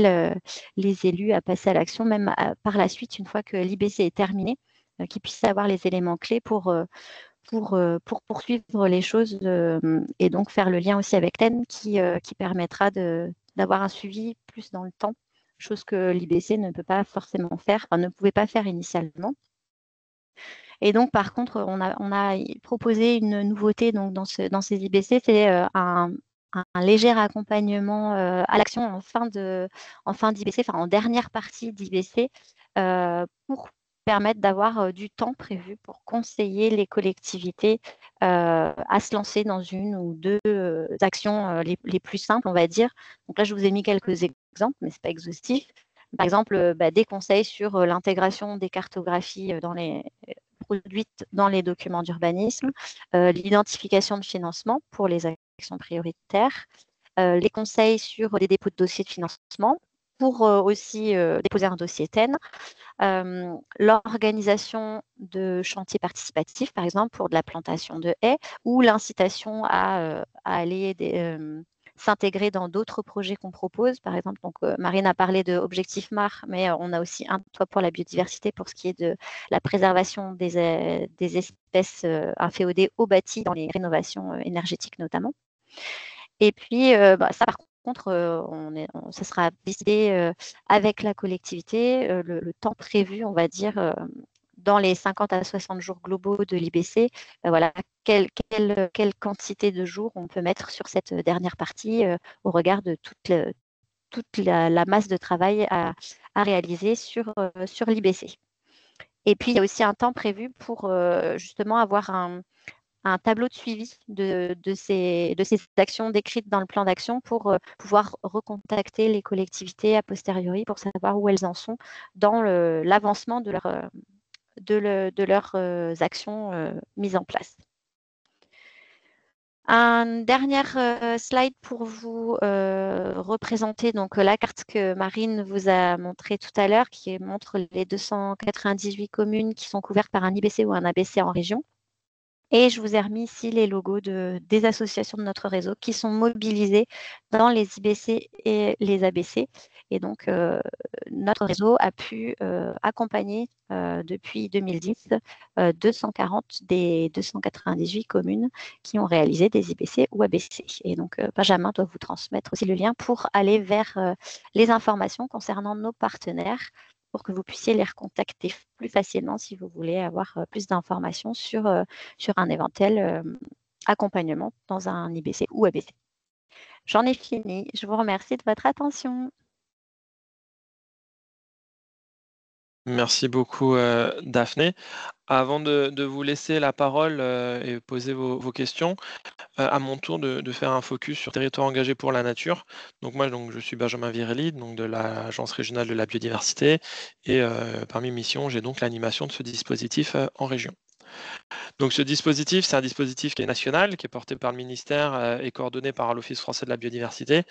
Speaker 2: les élus à passer à l'action, même par la suite, une fois que l'IBC est terminé, qu'ils puissent avoir les éléments clés pour poursuivre les choses et donc faire le lien aussi avec TEN qui permettra d'avoir un suivi plus dans le temps, chose que l'IBC ne peut pas forcément faire, ne pouvait pas faire initialement. Et donc, par contre, on a proposé une nouveauté donc, dans ces IBC, c'est un léger accompagnement à l'action en fin d'IBC, en dernière partie d'IBC, pour permettre d'avoir du temps prévu pour conseiller les collectivités à se lancer dans une ou deux actions les plus simples, on va dire. Donc là, je vous ai mis quelques exemples, mais ce n'est pas exhaustif. Par exemple, des conseils sur l'intégration des cartographies produites dans les documents d'urbanisme, l'identification de financement pour les actions prioritaires, les conseils sur les dépôts de dossiers de financement pour aussi déposer un dossier TEN, l'organisation de chantiers participatifs, par exemple, pour de la plantation de haies, ou l'incitation à aller s'intégrer dans d'autres projets qu'on propose. Par exemple, donc, Marine a parlé de Objectif MAR, mais on a aussi un toit pour la biodiversité pour ce qui est de la préservation des espèces inféodées au bâti dans les rénovations énergétiques notamment. Et puis, ça, par contre, ça sera décidé avec la collectivité, le temps prévu, on va dire, dans les 50 à 60 jours globaux de l'IBC, voilà, quelle quantité de jours on peut mettre sur cette dernière partie au regard de toute la masse de travail à réaliser sur l'IBC. Et puis, il y a aussi un temps prévu pour justement avoir un tableau de suivi de ces actions décrites dans le plan d'action pour pouvoir recontacter les collectivités a posteriori pour savoir où elles en sont dans l'avancement de leurs actions mises en place. Un dernier slide pour vous représenter donc, la carte que Marine vous a montrée tout à l'heure, qui montre les 298 communes qui sont couvertes par un IBC ou un ABC en région. Et je vous ai remis ici les logos des associations de notre réseau qui sont mobilisées dans les IBC et les ABC. Et donc, notre réseau a pu accompagner depuis 2010 240 des 298 communes qui ont réalisé des IBC ou ABC. Et donc, Benjamin doit vous transmettre aussi le lien pour aller vers les informations concernant nos partenaires pour que vous puissiez les recontacter plus facilement si vous voulez avoir plus d'informations sur un éventuel accompagnement dans un IBC ou ABC. J'en ai fini. Je vous remercie de votre attention.
Speaker 3: Merci beaucoup, Daphné. Avant de vous laisser la parole et poser vos questions, à mon tour de faire un focus sur territoire engagé pour la nature. Donc moi, je suis Benjamin Virelli, donc de l'Agence régionale de la biodiversité, et parmi mes missions, j'ai donc l'animation de ce dispositif en région. Donc ce dispositif, c'est un dispositif qui est national, qui est porté par le ministère et coordonné par l'Office français de la biodiversité.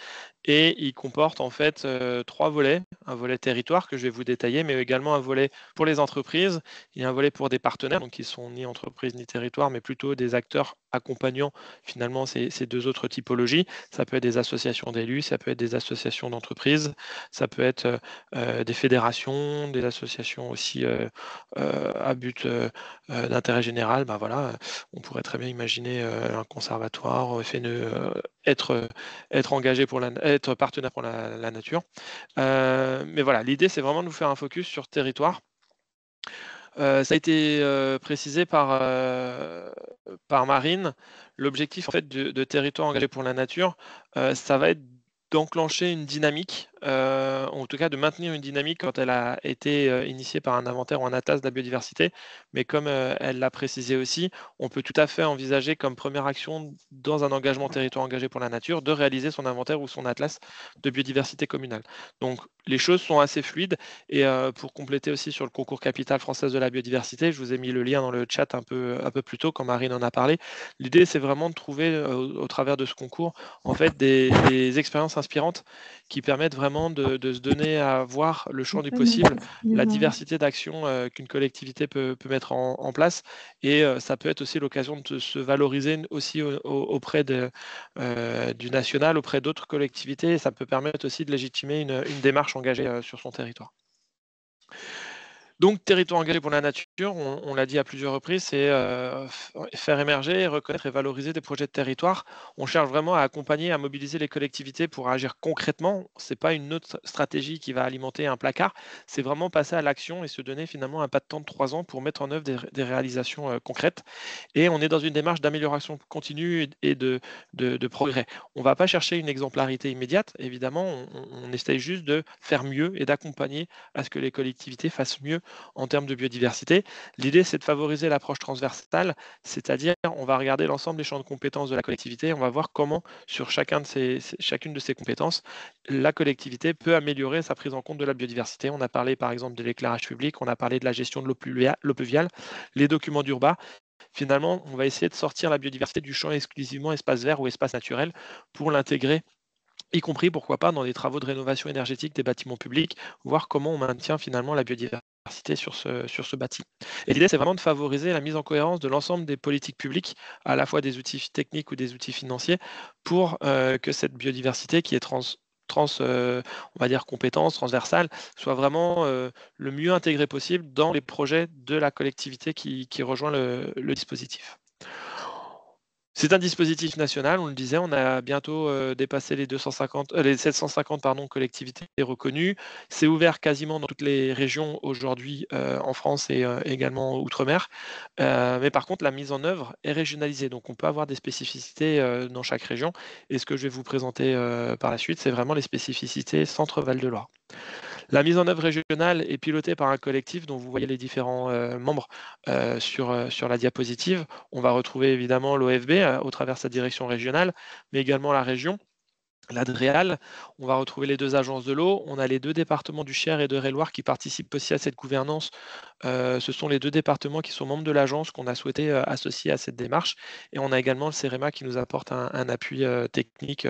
Speaker 3: Et il comporte en fait 3 volets. Un volet territoire que je vais vous détailler, mais également un volet pour les entreprises et un volet pour des partenaires, donc qui sont ni entreprises ni territoires, mais plutôt des acteurs accompagnant finalement ces deux autres typologies. Ça peut être des associations d'élus, ça peut être des associations d'entreprises, ça peut être des fédérations, des associations aussi à but d'intérêt d'intérêt général, voilà, on pourrait très bien imaginer un conservatoire, être engagé être partenaire pour la nature. Mais voilà, l'idée, c'est vraiment de vous faire un focus sur territoire. Ça a été précisé par Marine. L'objectif en fait de territoire engagé pour la nature, ça va être d'enclencher une dynamique, en tout cas de maintenir une dynamique quand elle a été initiée par un inventaire ou un atlas de la biodiversité. Mais comme elle l'a précisé aussi, on peut tout à fait envisager comme première action dans un engagement territoire engagé pour la nature de réaliser son inventaire ou son atlas de biodiversité communale. Donc les choses sont assez fluides. Et pour compléter aussi sur le concours Capitale française de la biodiversité, je vous ai mis le lien dans le chat un peu plus tôt quand Marine en a parlé. L'idée, c'est vraiment de trouver au travers de ce concours en fait des expériences inspirantes qui permettent vraiment de se donner à voir le champ du possible, la diversité d'actions qu'une collectivité peut mettre en place. Et ça peut être aussi l'occasion de se valoriser aussi auprès du national, auprès d'autres collectivités. Et ça peut permettre aussi de légitimer une démarche engagée sur son territoire. Donc, territoire engagé pour la nature, on l'a dit à plusieurs reprises, c'est faire émerger, reconnaître et valoriser des projets de territoire. On cherche vraiment à accompagner, à mobiliser les collectivités pour agir concrètement. Ce n'est pas une autre stratégie qui va alimenter un placard, c'est vraiment passer à l'action et se donner finalement un pas de temps de 3 ans pour mettre en œuvre des réalisations concrètes. Et on est dans une démarche d'amélioration continue et de progrès. On ne va pas chercher une exemplarité immédiate, évidemment, on essaye juste de faire mieux et d'accompagner à ce que les collectivités fassent mieux en termes de biodiversité. L'idée, c'est de favoriser l'approche transversale, c'est-à-dire on va regarder l'ensemble des champs de compétences de la collectivité, on va voir comment sur chacune de ces compétences, la collectivité peut améliorer sa prise en compte de la biodiversité. On a parlé par exemple de l'éclairage public, on a parlé de la gestion de l'eau pluviale, les documents d'urbain. Finalement, on va essayer de sortir la biodiversité du champ exclusivement espace vert ou espace naturel pour l'intégrer, y compris, pourquoi pas, dans des travaux de rénovation énergétique des bâtiments publics, voir comment on maintient finalement la biodiversité sur ce bâti. Et l'idée, c'est vraiment de favoriser la mise en cohérence de l'ensemble des politiques publiques, à la fois des outils techniques ou des outils financiers, pour que cette biodiversité qui est on va dire compétence transversale, soit vraiment le mieux intégrée possible dans les projets de la collectivité qui rejoint le dispositif. C'est un dispositif national, on le disait, on a bientôt dépassé les 750 collectivités reconnues. C'est ouvert quasiment dans toutes les régions aujourd'hui en France et également outre-mer. Mais par contre, la mise en œuvre est régionalisée, donc on peut avoir des spécificités dans chaque région. Et ce que je vais vous présenter par la suite, c'est vraiment les spécificités Centre-Val de Loire. La mise en œuvre régionale est pilotée par un collectif dont vous voyez les différents membres sur la diapositive. On va retrouver évidemment l'OFB au travers de sa direction régionale, mais également la région, l'Adréal. On va retrouver les 2 agences de l'eau. On a les 2 départements du Cher et de Eure-et-Loir qui participent aussi à cette gouvernance. Ce sont les 2 départements qui sont membres de l'agence qu'on a souhaité associer à cette démarche. Et on a également le CEREMA qui nous apporte un appui technique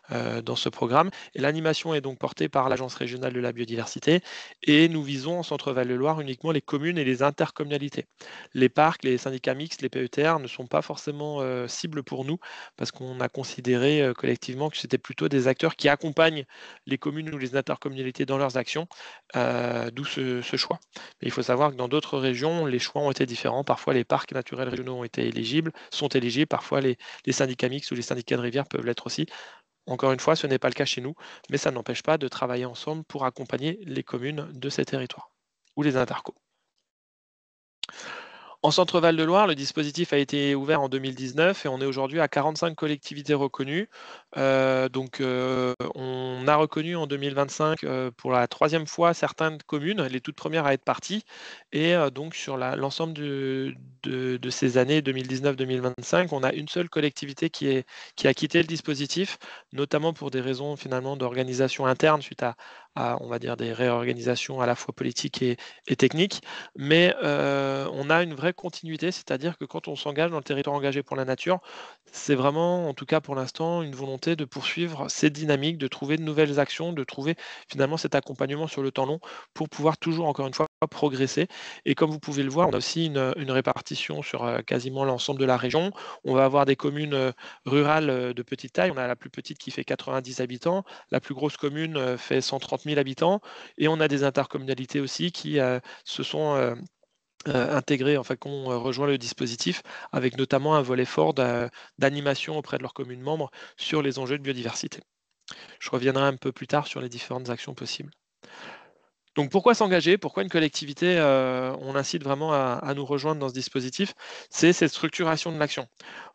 Speaker 3: dans ce programme. Et l'animation est donc portée par l'Agence régionale de la biodiversité. Et nous visons en Centre-Val de Loire uniquement les communes et les intercommunalités. Les parcs, les syndicats mixtes, les PETR ne sont pas forcément cibles pour nous parce qu'on a considéré collectivement que c'était plutôt des acteurs qui accompagnent les communes ou les intercommunalités dans leurs actions, d'où ce choix. Mais il faut savoir que dans d'autres régions, les choix ont été différents. Parfois, les parcs naturels régionaux sont éligibles. Parfois, les syndicats mixtes ou les syndicats de rivière peuvent l'être aussi. Encore une fois, ce n'est pas le cas chez nous, mais ça n'empêche pas de travailler ensemble pour accompagner les communes de ces territoires ou les intercos. En Centre-Val de Loire, le dispositif a été ouvert en 2019 et on est aujourd'hui à 45 collectivités reconnues. On a reconnu en 2025 pour la 3e fois certaines communes, les toutes premières à être parties. Et donc sur l'ensemble de ces années 2019-2025, on a une seule collectivité qui a quitté le dispositif, notamment pour des raisons finalement d'organisation interne suite à on va dire des réorganisations à la fois politiques et techniques. Mais on a une vraie continuité, c'est-à-dire que quand on s'engage dans le territoire engagé pour la nature, c'est vraiment, en tout cas pour l'instant, une volonté de poursuivre cette dynamique, de trouver de nouvelles actions, de trouver finalement cet accompagnement sur le temps long pour pouvoir toujours, encore une fois, progresser. Et comme vous pouvez le voir, on a aussi une répartition sur quasiment l'ensemble de la région. On va avoir des communes rurales de petite taille. On a la plus petite qui fait 90 habitants, la plus grosse commune fait 130 000 habitants, et on a des intercommunalités aussi qui se sont intégrés, enfin, qui ont rejoint le dispositif, avec notamment un volet fort d'animation auprès de leurs communes membres sur les enjeux de biodiversité. Je reviendrai un peu plus tard sur les différentes actions possibles. Donc pourquoi s'engager? Pourquoi une collectivité, on incite vraiment à nous rejoindre dans ce dispositif? C'est cette structuration de l'action.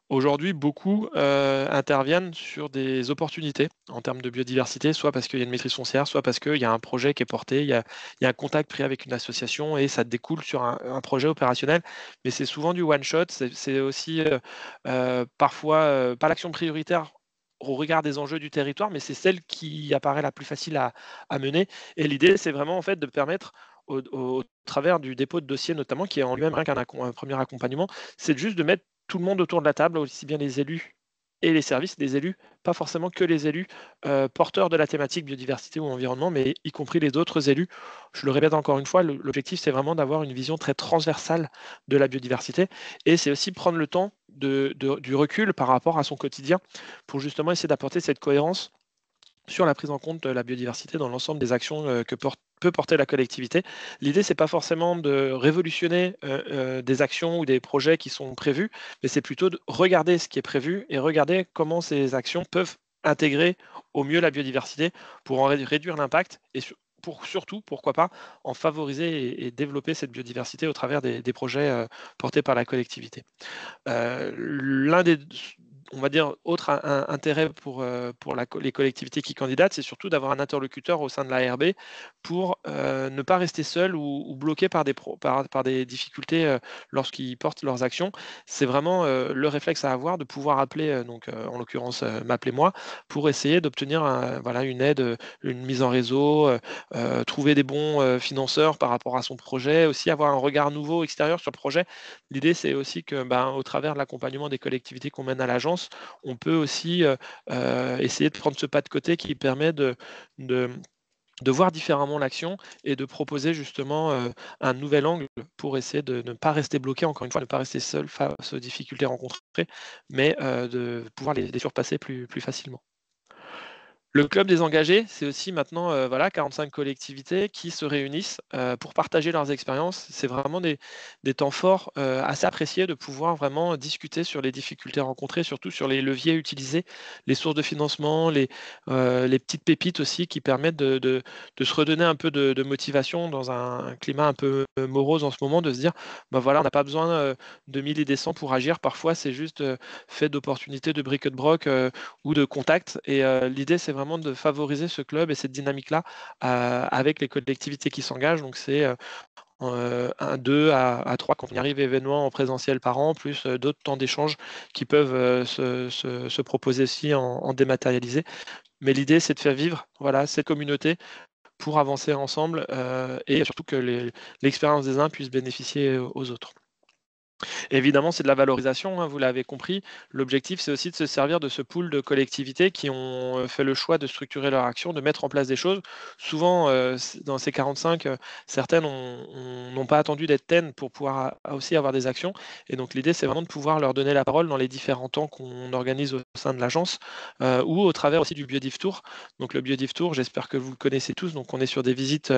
Speaker 3: Aujourd'hui, beaucoup interviennent sur des opportunités en termes de biodiversité, soit parce qu'il y a une maîtrise foncière, soit parce qu'il y a un projet qui est porté, il y a un contact pris avec une association et ça découle sur un projet opérationnel. Mais c'est souvent du one shot, c'est aussi parfois pas l'action prioritaire au regard des enjeux du territoire, mais c'est celle qui apparaît la plus facile à mener. Et l'idée, c'est vraiment en fait de permettre au travers du dépôt de dossier notamment, qui est en lui-même rien un premier accompagnement, c'est juste de mettre tout le monde autour de la table, aussi bien les élus et les services des élus, pas forcément que les élus porteurs de la thématique biodiversité ou environnement, mais y compris les autres élus. Je le répète encore une fois, l'objectif, c'est vraiment d'avoir une vision très transversale de la biodiversité, et c'est aussi prendre le temps du recul par rapport à son quotidien pour justement essayer d'apporter cette cohérence sur la prise en compte de la biodiversité dans l'ensemble des actions peut porter la collectivité. L'idée, c'est pas forcément de révolutionner des actions ou des projets qui sont prévus, mais c'est plutôt de regarder ce qui est prévu et regarder comment ces actions peuvent intégrer au mieux la biodiversité pour en réduire l'impact et pour surtout, pourquoi pas, en favoriser et développer cette biodiversité au travers des projets portés par la collectivité. L'un des, on va dire, autre intérêt pour les collectivités qui candidatent, c'est surtout d'avoir un interlocuteur au sein de l'ARB pour ne pas rester seul ou bloqué par des difficultés lorsqu'ils portent leurs actions. C'est vraiment le réflexe à avoir de pouvoir appeler, donc en l'occurrence m'appeler moi, pour essayer d'obtenir voilà, une aide, une mise en réseau, trouver des bons financeurs par rapport à son projet, aussi avoir un regard nouveau extérieur sur le projet. L'idée, c'est aussi que, au travers de l'accompagnement des collectivités qu'on mène à l'agence, on peut aussi essayer de prendre ce pas de côté qui permet de, de voir différemment l'action et de proposer justement un nouvel angle pour essayer de ne pas rester bloqué, encore une fois, ne pas rester seul face aux difficultés rencontrées, mais de pouvoir les surpasser plus facilement. Le club des engagés, c'est aussi maintenant voilà, 45 collectivités qui se réunissent pour partager leurs expériences. C'est vraiment des temps forts assez appréciés de pouvoir vraiment discuter sur les difficultés rencontrées, surtout sur les leviers utilisés, les sources de financement, les petites pépites aussi qui permettent de se redonner un peu de motivation dans un climat un peu morose en ce moment, de se dire, voilà, on n'a pas besoin de 1000 et des 100 pour agir. Parfois, c'est juste fait d'opportunités, de briques de broc ou de contacts. Et l'idée, c'est vraiment de favoriser ce club et cette dynamique-là avec les collectivités qui s'engagent. Donc, c'est 2 à 3 quand on y arrive événements en présentiel par an, plus d'autres temps d'échange qui peuvent se proposer aussi en dématérialisé. Mais l'idée, c'est de faire vivre voilà, cette communauté pour avancer ensemble et surtout que l'expérience des uns puisse bénéficier aux autres. Évidemment, c'est de la valorisation, hein, vous l'avez compris. L'objectif, c'est aussi de se servir de ce pool de collectivités qui ont fait le choix de structurer leur action, de mettre en place des choses. Souvent, dans ces 45, certaines n'ont pas attendu d'être TEN pour pouvoir aussi avoir des actions. Et donc, l'idée, c'est vraiment de pouvoir leur donner la parole dans les différents temps qu'on organise au sein de l'agence ou au travers aussi du Biodiv Tour. Donc, le Biodiv Tour, j'espère que vous le connaissez tous. Donc, on est sur des visites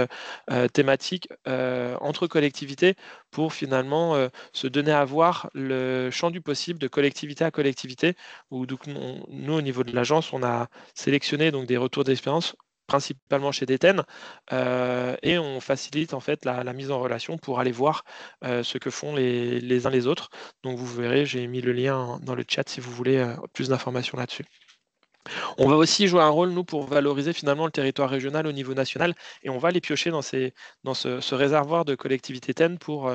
Speaker 3: thématiques entre collectivités pour finalement se donner à voir le champ du possible de collectivité à collectivité, où donc, nous, au niveau de l'agence, on a sélectionné donc, des retours d'expérience principalement chez Deten, et on facilite en fait la mise en relation pour aller voir ce que font les uns les autres. Donc vous verrez, j'ai mis le lien dans le chat si vous voulez plus d'informations là-dessus. On va aussi jouer un rôle, nous, pour valoriser finalement le territoire régional au niveau national, et on va les piocher dans ce réservoir de collectivités TEN pour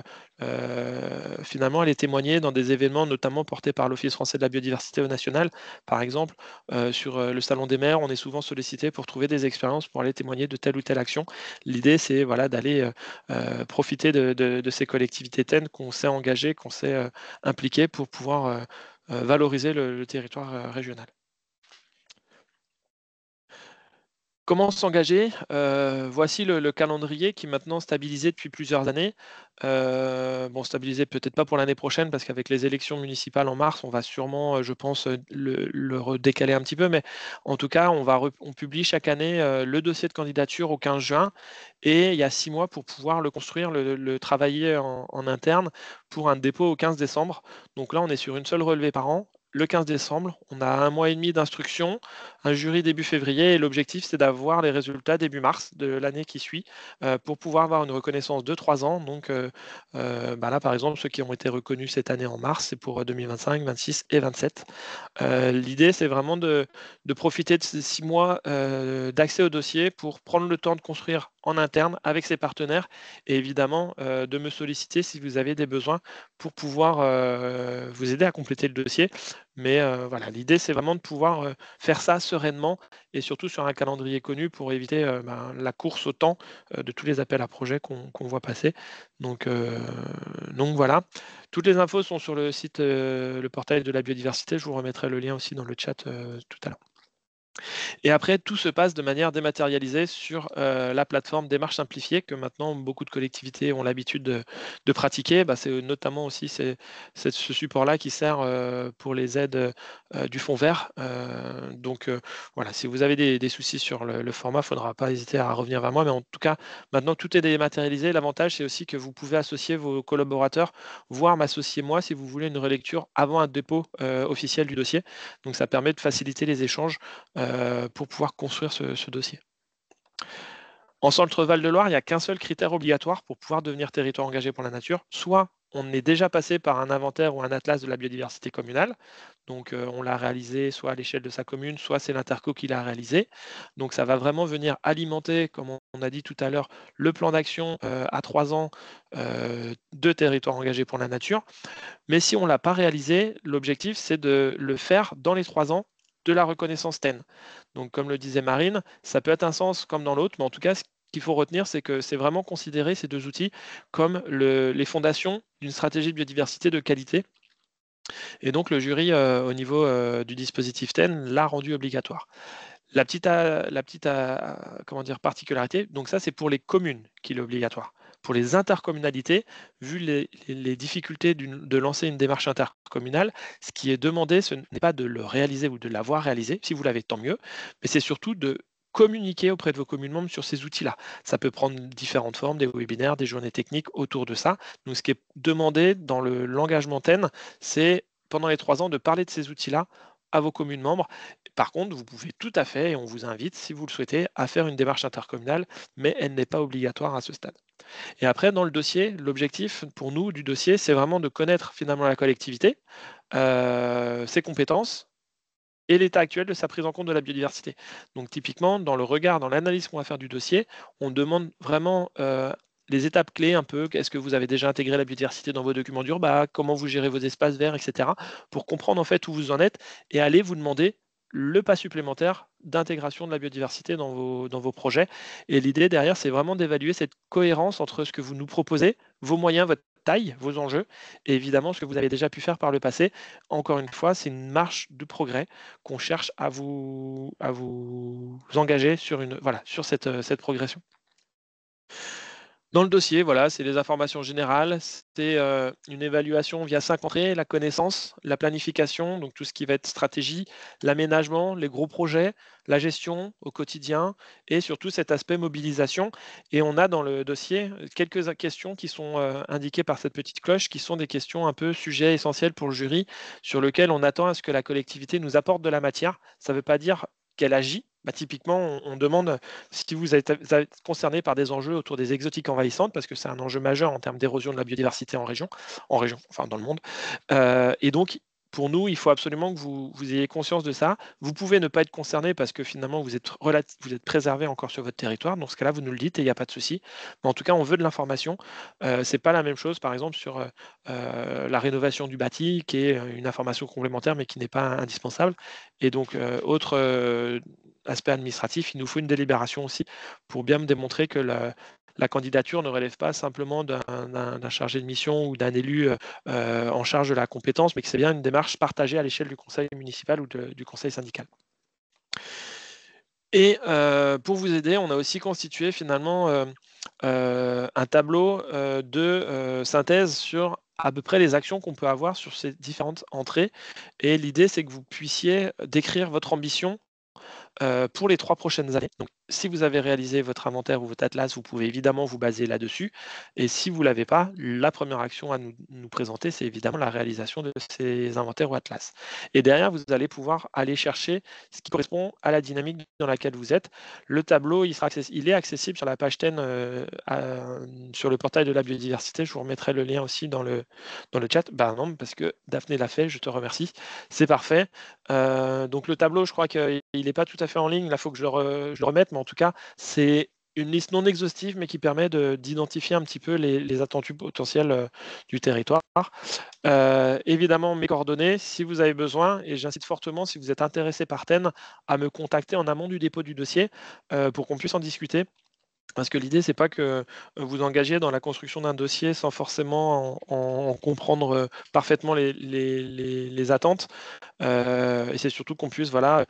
Speaker 3: finalement aller témoigner dans des événements, notamment portés par l'Office français de la biodiversité au national. Par exemple, sur le Salon des maires, on est souvent sollicité pour trouver des expériences pour aller témoigner de telle ou telle action. L'idée, c'est voilà, d'aller profiter de ces collectivités TEN qu'on sait engager, qu'on sait impliquer pour pouvoir valoriser le territoire régional. Comment s'engager? Voici le calendrier qui est maintenant stabilisé depuis plusieurs années. Bon, stabilisé peut-être pas pour l'année prochaine parce qu'avec les élections municipales en mars, on va sûrement, je pense, le redécaler un petit peu. Mais en tout cas, on publie chaque année, le dossier de candidature au 15 juin et il y a 6 mois pour pouvoir le construire, le travailler en interne pour un dépôt au 15 décembre. Donc là, on est sur une seule relevée par an. Le 15 décembre, on a 1 mois et demi d'instruction, un jury début février et l'objectif, c'est d'avoir les résultats début mars de l'année qui suit pour pouvoir avoir une reconnaissance de 3 ans. Donc là, par exemple, ceux qui ont été reconnus cette année en mars, c'est pour 2025, 26 et 27. L'idée, c'est vraiment de profiter de ces 6 mois d'accès au dossier pour prendre le temps de construire en interne avec ses partenaires et évidemment de me solliciter si vous avez des besoins pour pouvoir vous aider à compléter le dossier. Mais voilà, l'idée, c'est vraiment de pouvoir faire ça sereinement et surtout sur un calendrier connu pour éviter la course au temps de tous les appels à projets qu'on voit passer. Donc voilà. Toutes les infos sont sur le site, le portail de la biodiversité. Je vous remettrai le lien aussi dans le chat tout à l'heure. Et après, tout se passe de manière dématérialisée sur la plateforme Démarche Simplifiée que maintenant beaucoup de collectivités ont l'habitude de pratiquer. C'est notamment aussi ce support-là qui sert pour les aides du fonds vert. Donc voilà, si vous avez des soucis sur le format, il ne faudra pas hésiter à revenir vers moi. Mais en tout cas, maintenant tout est dématérialisé. L'avantage, c'est aussi que vous pouvez associer vos collaborateurs, voire m'associer moi si vous voulez une relecture avant un dépôt officiel du dossier. Donc ça permet de faciliter les échanges pour pouvoir construire ce dossier. En Centre-Val de Loire, il n'y a qu'un seul critère obligatoire pour pouvoir devenir territoire engagé pour la nature. Soit on est déjà passé par un inventaire ou un atlas de la biodiversité communale, donc on l'a réalisé soit à l'échelle de sa commune, soit c'est l'Interco qui l'a réalisé. Donc ça va vraiment venir alimenter, comme on a dit tout à l'heure, le plan d'action à 3 ans de territoire engagé pour la nature. Mais si on ne l'a pas réalisé, l'objectif c'est de le faire dans les 3 ans de la reconnaissance TEN. Donc comme le disait Marine, ça peut être un sens comme dans l'autre, mais en tout cas, ce qu'il faut retenir, c'est que c'est vraiment considérer ces deux outils comme les fondations d'une stratégie de biodiversité de qualité. Et donc le jury, au niveau du dispositif TEN, l'a rendu obligatoire. La petite particularité, donc ça c'est pour les communes qu'il est obligatoire. Pour les intercommunalités, vu les difficultés de lancer une démarche intercommunale, ce qui est demandé, ce n'est pas de le réaliser ou de l'avoir réalisé, si vous l'avez tant mieux, mais c'est surtout de communiquer auprès de vos communes membres sur ces outils-là. Ça peut prendre différentes formes, des webinaires, des journées techniques autour de ça. Donc ce qui est demandé dans l'engagement TEN, c'est pendant les 3 ans de parler de ces outils-là à vos communes membres. Par contre, vous pouvez tout à fait, et on vous invite, si vous le souhaitez, à faire une démarche intercommunale, mais elle n'est pas obligatoire à ce stade. Et après, dans le dossier, l'objectif pour nous du dossier, c'est vraiment de connaître finalement la collectivité, ses compétences et l'état actuel de sa prise en compte de la biodiversité. Donc typiquement, dans le regard, dans l'analyse qu'on va faire du dossier, on demande vraiment les étapes clés un peu, est-ce que vous avez déjà intégré la biodiversité dans vos documents d'urbain, comment vous gérez vos espaces verts, etc., pour comprendre en fait où vous en êtes et aller vous demander le pas supplémentaire d'intégration de la biodiversité dans vos projets. Et l'idée derrière, c'est vraiment d'évaluer cette cohérence entre ce que vous nous proposez, vos moyens, votre taille, vos enjeux, et évidemment ce que vous avez déjà pu faire par le passé. Encore une fois, c'est une marche de progrès qu'on cherche à vous engager sur cette progression. Dans le dossier, voilà, c'est les informations générales, c'est une évaluation via 5 entrées, la connaissance, la planification, donc tout ce qui va être stratégie, l'aménagement, les gros projets, la gestion au quotidien et surtout cet aspect mobilisation. Et on a dans le dossier quelques questions qui sont indiquées par cette petite cloche, qui sont des questions un peu sujets essentiels pour le jury, sur lesquels on attend à ce que la collectivité nous apporte de la matière. Ça ne veut pas dire qu'elle agit. Typiquement, on demande si vous êtes concerné par des enjeux autour des exotiques envahissantes, parce que c'est un enjeu majeur en termes d'érosion de la biodiversité en région, enfin dans le monde. Et donc, pour nous, il faut absolument que vous ayez conscience de ça. Vous pouvez ne pas être concerné parce que finalement, vous êtes préservé encore sur votre territoire. Dans ce cas-là, vous nous le dites et il n'y a pas de souci. Mais en tout cas, on veut de l'information. Ce n'est pas la même chose, par exemple, sur la rénovation du bâti, qui est une information complémentaire, mais qui n'est pas indispensable. Et donc, autre aspect administratif, il nous faut une délibération aussi pour bien me démontrer que la candidature ne relève pas simplement d'un chargé de mission ou d'un élu en charge de la compétence, mais que c'est bien une démarche partagée à l'échelle du conseil municipal ou du conseil syndical. Et pour vous aider, on a aussi constitué finalement un tableau de synthèse sur à peu près les actions qu'on peut avoir sur ces différentes entrées. Et l'idée, c'est que vous puissiez décrire votre ambition pour les 3 prochaines années. Donc, si vous avez réalisé votre inventaire ou votre atlas, vous pouvez évidemment vous baser là-dessus. Et si vous ne l'avez pas, la première action à nous présenter, c'est évidemment la réalisation de ces inventaires ou atlas. Et derrière, vous allez pouvoir aller chercher ce qui correspond à la dynamique dans laquelle vous êtes. Le tableau, il est accessible sur la page 10 sur le portail de la biodiversité. Je vous remettrai le lien aussi dans le chat. Ben non, parce que Daphné l'a fait, je te remercie. C'est parfait. Donc le tableau, je crois qu'il n'est pas tout à fait en ligne. Là, il faut que je le remette, mais en tout cas, c'est une liste non exhaustive, mais qui permet d'identifier un petit peu les attendus potentiels du territoire. Évidemment, mes coordonnées, si vous avez besoin, et j'incite fortement, si vous êtes intéressé par TEN, à me contacter en amont du dépôt du dossier pour qu'on puisse en discuter. Parce que l'idée, c'est pas que vous engagiez dans la construction d'un dossier sans forcément en comprendre parfaitement les attentes. Et c'est surtout qu'on puisse, voilà,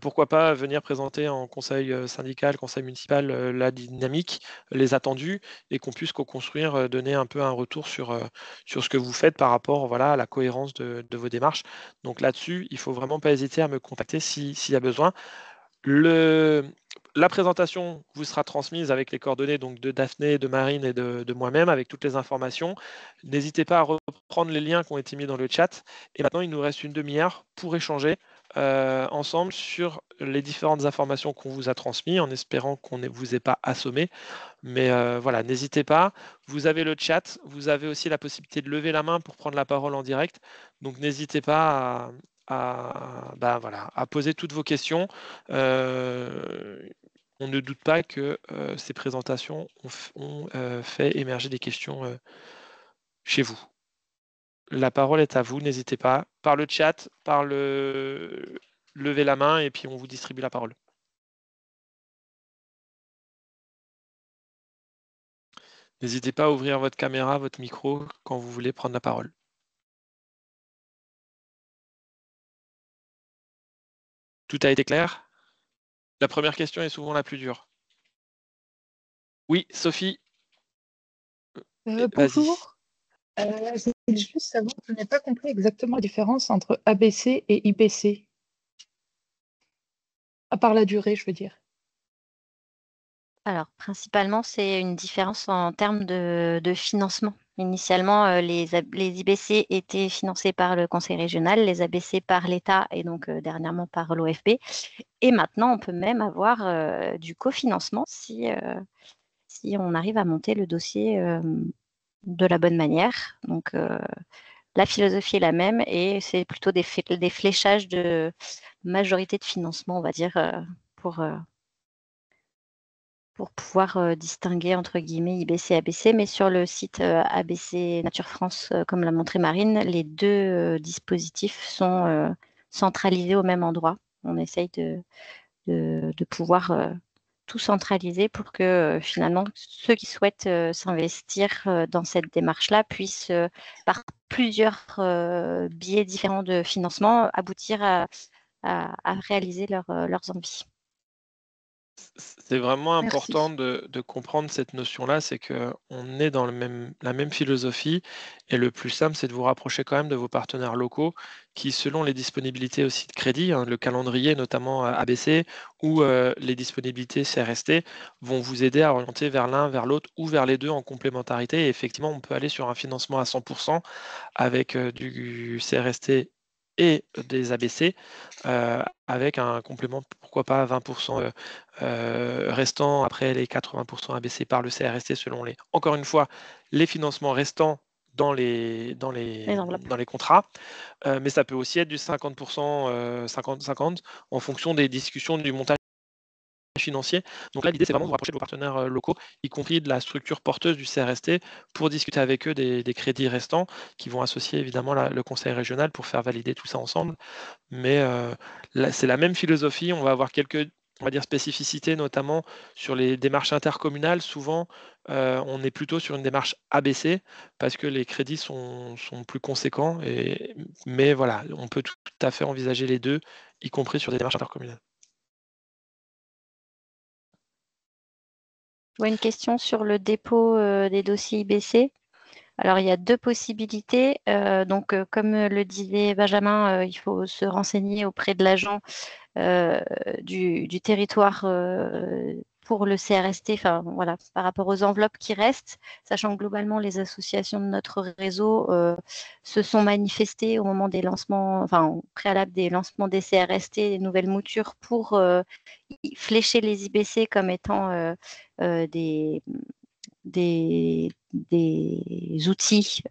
Speaker 3: pourquoi pas venir présenter en conseil syndical, conseil municipal, la dynamique, les attendus, et qu'on puisse co-construire, donner un peu un retour sur ce que vous faites par rapport, voilà, à la cohérence de vos démarches. Donc là-dessus, il faut vraiment pas hésiter à me contacter s'il y a besoin. La présentation vous sera transmise avec les coordonnées donc, de Daphné, de Marine et de moi-même, avec toutes les informations. N'hésitez pas à reprendre les liens qui ont été mis dans le chat. Et maintenant, il nous reste une demi-heure pour échanger ensemble sur les différentes informations qu'on vous a transmises, en espérant qu'on ne vous ait pas assommé. Mais voilà, n'hésitez pas. Vous avez le chat, vous avez aussi la possibilité de lever la main pour prendre la parole en direct. Donc n'hésitez pas à poser toutes vos questions. On ne doute pas que ces présentations ont fait émerger des questions chez vous. La parole est à vous, n'hésitez pas. Par le chat, levez la main et puis on vous distribue la parole. N'hésitez pas à ouvrir votre caméra, votre micro quand vous voulez prendre la parole. Tout a été clair? La première question est souvent la plus dure. Oui, Sophie, vas-y.
Speaker 4: Bonjour. Je voulais juste savoir, je n'ai pas compris exactement la différence entre ABC et IBC. À part la durée, je veux dire.
Speaker 2: Alors, principalement, c'est une différence en termes de financement. Initialement, les IBC étaient financés par le conseil régional, les ABC par l'État et donc dernièrement par l'OFB. Et maintenant, on peut même avoir du cofinancement si on arrive à monter le dossier de la bonne manière. Donc, la philosophie est la même et c'est plutôt des fléchages de majorité de financement, on va dire, pour pouvoir distinguer entre guillemets IBC et ABC. Mais sur le site ABC Nature France, comme l'a montré Marine, les deux dispositifs sont centralisés au même endroit. On essaye de pouvoir tout centraliser pour que finalement ceux qui souhaitent s'investir dans cette démarche-là puissent, par plusieurs biais différents de financement, aboutir à réaliser leurs envies.
Speaker 3: C'est vraiment
Speaker 4: Merci.
Speaker 3: important de comprendre cette notion-là, c'est qu'on est dans la même philosophie et le plus simple, c'est de vous rapprocher quand même de vos partenaires locaux qui, selon les disponibilités aussi de crédit, le calendrier notamment ABC ou les disponibilités CRST, vont vous aider à orienter vers l'un, vers l'autre ou vers les deux en complémentarité. Et effectivement, on peut aller sur un financement à 100% avec du CRST et des ABC, avec un complément, pourquoi pas 20% restant après les 80% abaissés par le CRST selon encore une fois, les financements restants dans les contrats. Mais ça peut aussi être du 50%, 50-50 en fonction des discussions du montage financier. Donc là, l'idée, c'est vraiment de vous rapprocher de vos partenaires locaux, y compris de la structure porteuse du CRST, pour discuter avec eux des crédits restants, qui vont associer évidemment le conseil régional pour faire valider tout ça ensemble. Mais là, c'est la même philosophie. On va avoir quelques, on va dire, spécificités, notamment sur les démarches intercommunales. Souvent, on est plutôt sur une démarche ABC parce que les crédits sont plus conséquents. Mais voilà, on peut tout à fait envisager les deux, y compris sur des démarches intercommunales.
Speaker 2: Je vois une question sur le dépôt des dossiers IBC. Alors, il y a deux possibilités. Comme le disait Benjamin, il faut se renseigner auprès de l'agent du territoire pour le CRST, enfin voilà, par rapport aux enveloppes qui restent, sachant que globalement les associations de notre réseau se sont manifestées au moment des lancements, enfin au préalable des lancements des CRST, des nouvelles moutures pour flécher les IBC comme étant des outils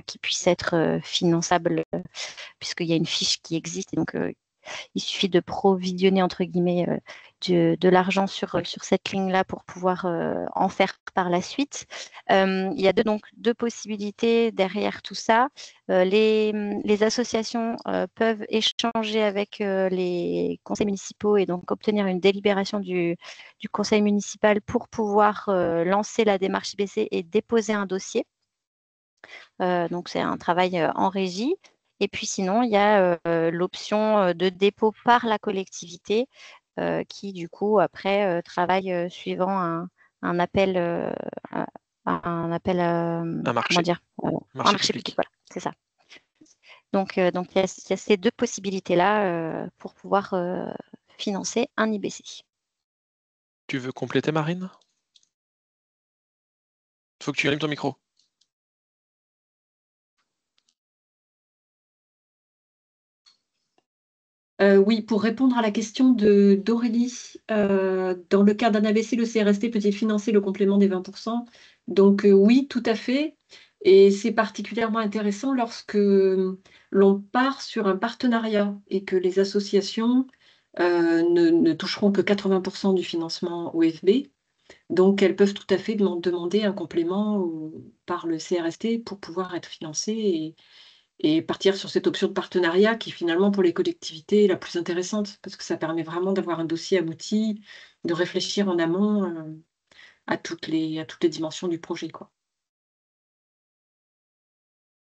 Speaker 2: qui puissent être finançables, puisqu'il y a une fiche qui existe. Et donc, il suffit de provisionner, entre guillemets, de l'argent sur cette ligne-là pour pouvoir en faire par la suite. Il y a donc deux possibilités derrière tout ça. Les associations peuvent échanger avec les conseils municipaux et donc obtenir une délibération du conseil municipal pour pouvoir lancer la démarche IBC et déposer un dossier. Donc, c'est un travail en régie. Et puis sinon, il y a l'option de dépôt par la collectivité qui, du coup, après, travaille suivant un appel, un appel
Speaker 3: Un
Speaker 2: comment
Speaker 3: marché,
Speaker 2: dire, un
Speaker 3: marché
Speaker 2: marché public.
Speaker 3: public.
Speaker 2: Voilà, c'est ça. Donc, il y a ces deux possibilités-là pour pouvoir financer un IBC.
Speaker 3: Tu veux compléter, Marine? Il faut que tu allumes ton micro.
Speaker 1: Oui, pour répondre à la question d'Aurélie, dans le cas d'un ABC, le CRST peut-il financer le complément des 20%? Donc oui, tout à fait. Et c'est particulièrement intéressant lorsque l'on part sur un partenariat et que les associations ne toucheront que 80% du financement OFB. Donc elles peuvent tout à fait demander un complément par le CRST pour pouvoir être financées et partir sur cette option de partenariat qui finalement pour les collectivités est la plus intéressante parce que ça permet vraiment d'avoir un dossier abouti, de réfléchir en amont à toutes les dimensions du projet, quoi.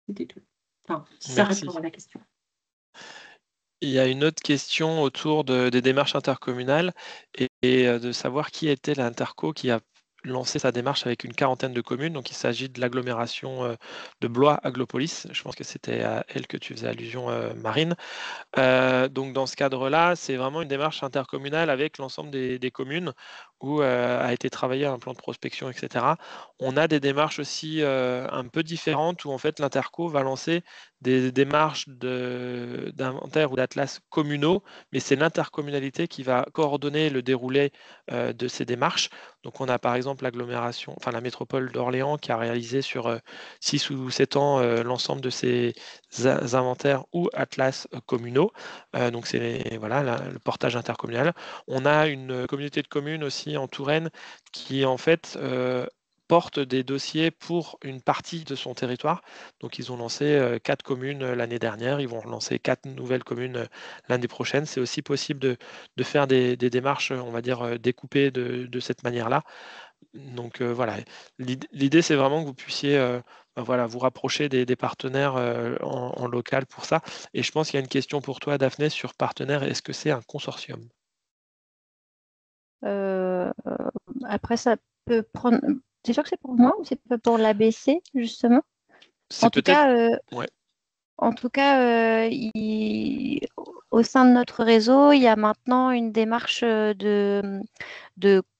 Speaker 1: C'était tout. Enfin, si ça
Speaker 3: Merci.
Speaker 1: répond à la question.
Speaker 3: Il y a une autre question autour des démarches intercommunales et de savoir qui était l'interco qui a lancé sa démarche avec une quarantaine de communes. Donc, il s'agit de l'agglomération de Blois Aglopolis. Je pense que c'était à elle que tu faisais allusion, Marine. Donc dans ce cadre-là, c'est vraiment une démarche intercommunale avec l'ensemble des communes où a été travaillé un plan de prospection, etc. On a des démarches aussi un peu différentes où en fait l'interco va lancer des démarches d'inventaire ou d'atlas communaux, mais c'est l'intercommunalité qui va coordonner le déroulé de ces démarches. Donc on a par exemple l'agglomération, enfin la métropole d'Orléans qui a réalisé sur 6 ou 7 ans l'ensemble de ces inventaires ou atlas communaux. Donc c'est voilà, le portage intercommunal. On a une communauté de communes aussi en Touraine qui en fait porte des dossiers pour une partie de son territoire. Donc ils ont lancé 4 communes l'année dernière, ils vont relancer 4 nouvelles communes l'année prochaine. C'est aussi possible de faire des démarches, on va dire, découpées de cette manière-là. Donc voilà, l'idée c'est vraiment que vous puissiez voilà, vous rapprocher des partenaires en local pour ça. Et je pense qu'il y a une question pour toi, Daphné, sur partenaire. Est-ce que c'est un consortium?
Speaker 2: Après, ça peut prendre. C'est sûr que c'est pour moi ou c'est pas pour l'ABC, justement?
Speaker 3: C'est
Speaker 2: En tout
Speaker 3: peut-être.
Speaker 2: cas,
Speaker 3: Ouais.
Speaker 2: au sein de notre réseau, il y a maintenant une démarche de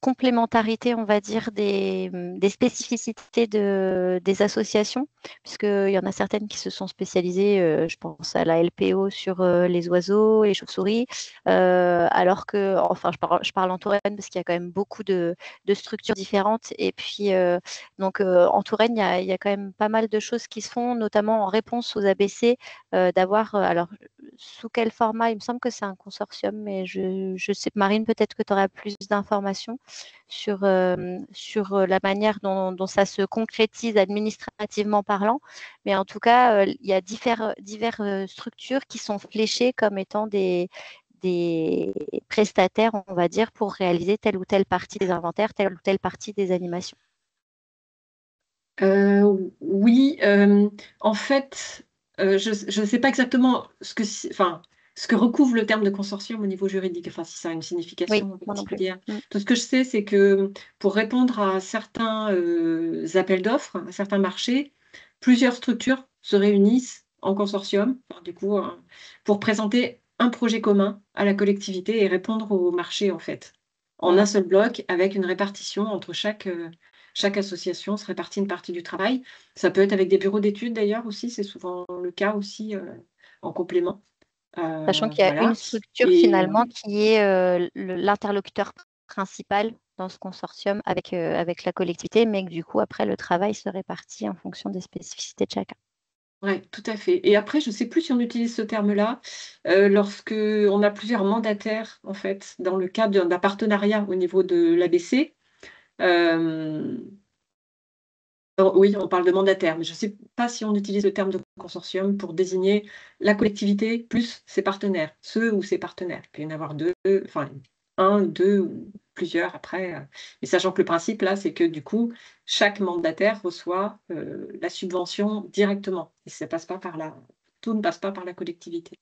Speaker 2: complémentarité, on va dire, des spécificités des associations, puisqu'il y en a certaines qui se sont spécialisées, je pense à la LPO sur les oiseaux et les chauves-souris, alors que, enfin, je parle en Touraine parce qu'il y a quand même beaucoup de structures différentes. Et puis, en Touraine, il y a quand même pas mal de choses qui se font, notamment en réponse aux ABC, d'avoir, alors, sous quel format? Il me semble que c'est un consortium, mais je sais, Marine, peut-être que tu auras plus d'informations sur la manière dont ça se concrétise administrativement parlant. Mais en tout cas, il y a diverses structures qui sont fléchées comme étant des prestataires, on va dire, pour réaliser telle ou telle partie des inventaires, telle ou telle partie des animations.
Speaker 1: Oui, en fait, je ne sais pas exactement ce que, enfin, ce que recouvre le terme de consortium au niveau juridique, enfin si ça a une
Speaker 2: Oui,
Speaker 1: signification
Speaker 2: moi non plus.
Speaker 1: particulière. Tout ce que je sais, c'est que pour répondre à certains appels d'offres, à certains marchés, plusieurs structures se réunissent en consortium, enfin, du coup, pour présenter un projet commun à la collectivité et répondre au marché, en fait, en un seul bloc, avec une répartition entre chaque association, se répartit une partie du travail. Ça peut être avec des bureaux d'études, d'ailleurs, aussi, c'est souvent le cas aussi, en complément.
Speaker 2: Sachant qu'il y a une
Speaker 1: Voilà.
Speaker 2: structure
Speaker 1: Et
Speaker 2: finalement qui est l'interlocuteur principal dans ce consortium avec la collectivité, mais que du coup, après, le travail se répartit en fonction des spécificités de chacun.
Speaker 1: ouais, tout à fait. Et après, je ne sais plus si on utilise ce terme-là lorsque on a plusieurs mandataires, en fait, dans le cadre d'un partenariat au niveau de l'ABC. Oui, on parle de mandataire, mais je ne sais pas si on utilise le terme de consortium pour désigner la collectivité plus ses partenaires, ceux ou ses partenaires. Il peut y en avoir deux, enfin un, deux ou plusieurs après. Mais sachant que le principe là, c'est que du coup, chaque mandataire reçoit la subvention directement. Et ça passe pas par tout ne passe pas par la collectivité.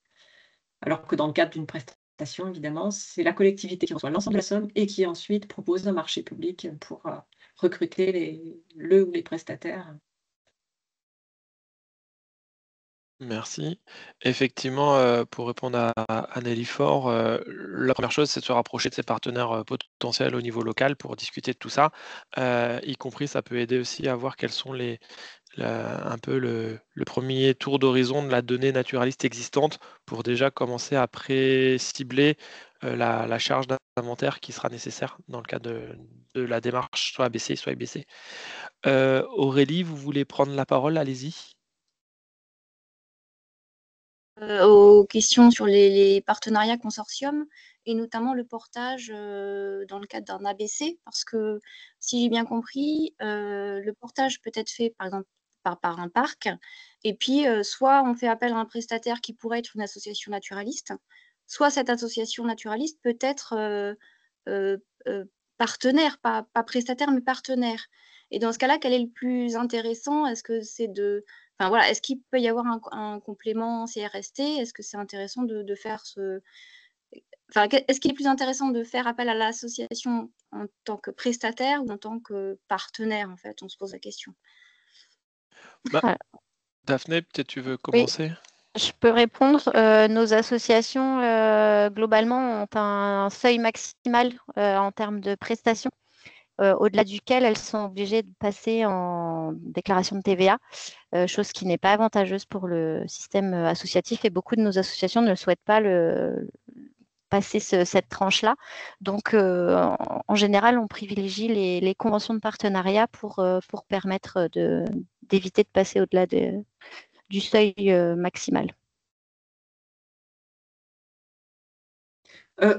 Speaker 1: Alors que dans le cadre d'une prestation, évidemment, c'est la collectivité qui reçoit l'ensemble de la somme et qui ensuite propose un marché public pour recruter le ou les prestataires.
Speaker 3: Merci. Effectivement, pour répondre à Nelly Faure, la première chose, c'est de se rapprocher de ses partenaires potentiels au niveau local pour discuter de tout ça. Y compris, ça peut aider aussi à voir quels sont un peu le premier tour d'horizon de la donnée naturaliste existante pour déjà commencer à pré-cibler la charge d'inventaire qui sera nécessaire dans le cadre de la démarche, soit ABC, soit IBC. Aurélie, vous voulez prendre la parole? Allez-y.
Speaker 5: Aux questions sur les partenariats consortium et notamment le portage dans le cadre d'un ABC, parce que si j'ai bien compris, le portage peut être fait par exemple par un parc, et puis soit on fait appel à un prestataire qui pourrait être une association naturaliste, soit cette association naturaliste peut être euh, partenaire, pas prestataire, mais partenaire. Et dans ce cas-là, quel est le plus intéressant? Est-ce que c'est Enfin, voilà, est-ce qu'il peut y avoir un complément CRST? Est-ce que c'est intéressant de faire ce... Enfin, est-ce qu'il est plus intéressant de faire appel à l'association en tant que prestataire ou en tant que partenaire, en fait? On se pose la question.
Speaker 2: Voilà.
Speaker 3: Daphné, peut-être tu veux
Speaker 2: Oui,
Speaker 3: commencer?
Speaker 2: je peux répondre. Nos associations, globalement, ont un seuil maximal en termes de prestations, au-delà duquel elles sont obligées de passer en déclaration de TVA, chose qui n'est pas avantageuse pour le système associatif. Et beaucoup de nos associations ne souhaitent pas passer cette tranche-là. Donc, en général, on privilégie les conventions de partenariat pour permettre d'éviter de passer au-delà du seuil maximal.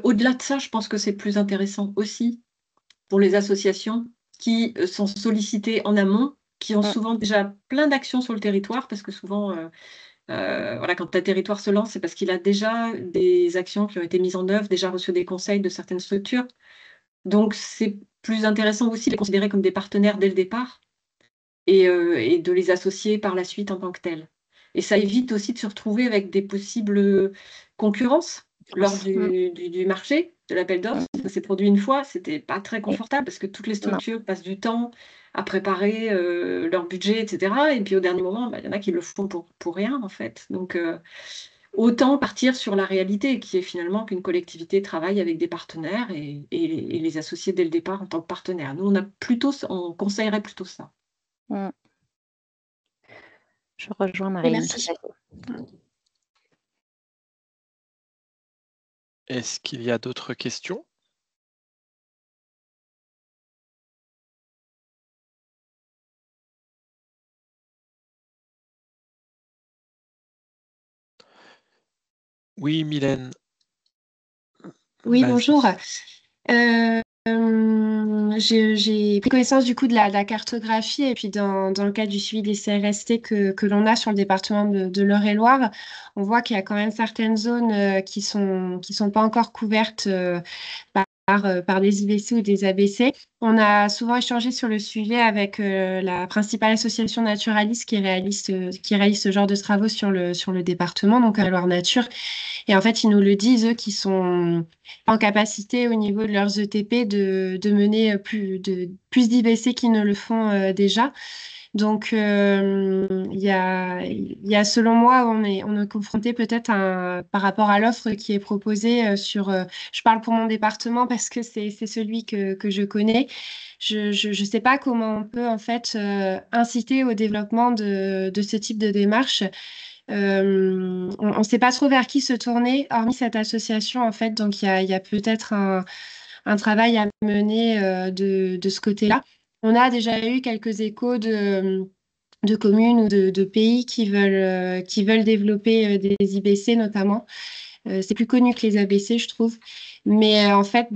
Speaker 1: Au-delà de ça, je pense que c'est plus intéressant aussi pour les associations qui sont sollicitées en amont, qui ont souvent déjà plein d'actions sur le territoire, parce que souvent, voilà, quand un territoire se lance, c'est parce qu'il a déjà des actions qui ont été mises en œuvre, déjà reçu des conseils de certaines structures. Donc, c'est plus intéressant aussi de les considérer comme des partenaires dès le départ et de les associer par la suite en tant que tels. Et ça évite aussi de se retrouver avec des possibles concurrences lors du marché, de l'appel d'offres. Ça s'est produit une fois, c'était pas très confortable parce que toutes les structures passent du temps à préparer leur budget, etc. Et puis au dernier moment, il y en a qui le font pour rien, en fait. Donc, autant partir sur la réalité, qui est finalement qu'une collectivité travaille avec des partenaires et les associer dès le départ en tant que partenaire. Nous, on conseillerait plutôt ça.
Speaker 2: Je rejoins
Speaker 5: Et
Speaker 2: Marine.
Speaker 5: merci.
Speaker 3: Est-ce qu'il y a d'autres questions? Oui, Mylène.
Speaker 6: Oui,
Speaker 3: Vas-y.
Speaker 6: bonjour. J'ai pris connaissance du coup de la cartographie et puis dans le cadre du suivi des CRST que l'on a sur le département de l'Eure-et-Loire, on voit qu'il y a quand même certaines zones qui sont pas encore couvertes par par des IBC ou des ABC. On a souvent échangé sur le sujet avec la principale association naturaliste qui réalise ce genre de travaux sur le département, donc à Loire Nature. Et en fait, ils nous le disent, eux, qui sont en capacité au niveau de leurs ETP de mener plus d'IBC qui ne le font déjà. Donc, il y a, selon moi, on est confronté peut-être par rapport à l'offre qui est proposée je parle pour mon département parce que c'est celui que je connais. Je sais pas comment on peut en fait inciter au développement de ce type de démarche. On ne sait pas trop vers qui se tourner, hormis cette association en fait. Donc, il y a peut-être un travail à mener de ce côté-là. On a déjà eu quelques échos de communes ou de pays qui veulent développer des IBC notamment. C'est plus connu que les ABC, je trouve. Mais en fait,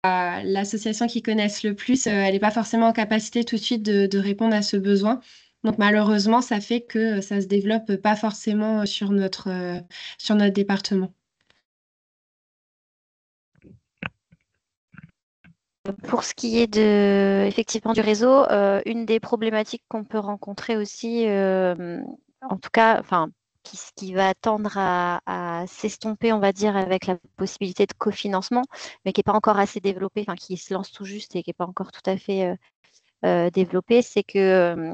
Speaker 6: l'association qui connaissent le plus, elle n'est pas forcément en capacité tout de suite de répondre à ce besoin. Donc malheureusement, ça fait que ça se développe pas forcément sur notre département.
Speaker 2: Pour ce qui est effectivement du réseau, une des problématiques qu'on peut rencontrer aussi, en tout cas, enfin, qui va tendre à s'estomper, on va dire, avec la possibilité de cofinancement, mais qui n'est pas encore assez développée, enfin, qui se lance tout juste et qui n'est pas encore tout à fait développée, c'est que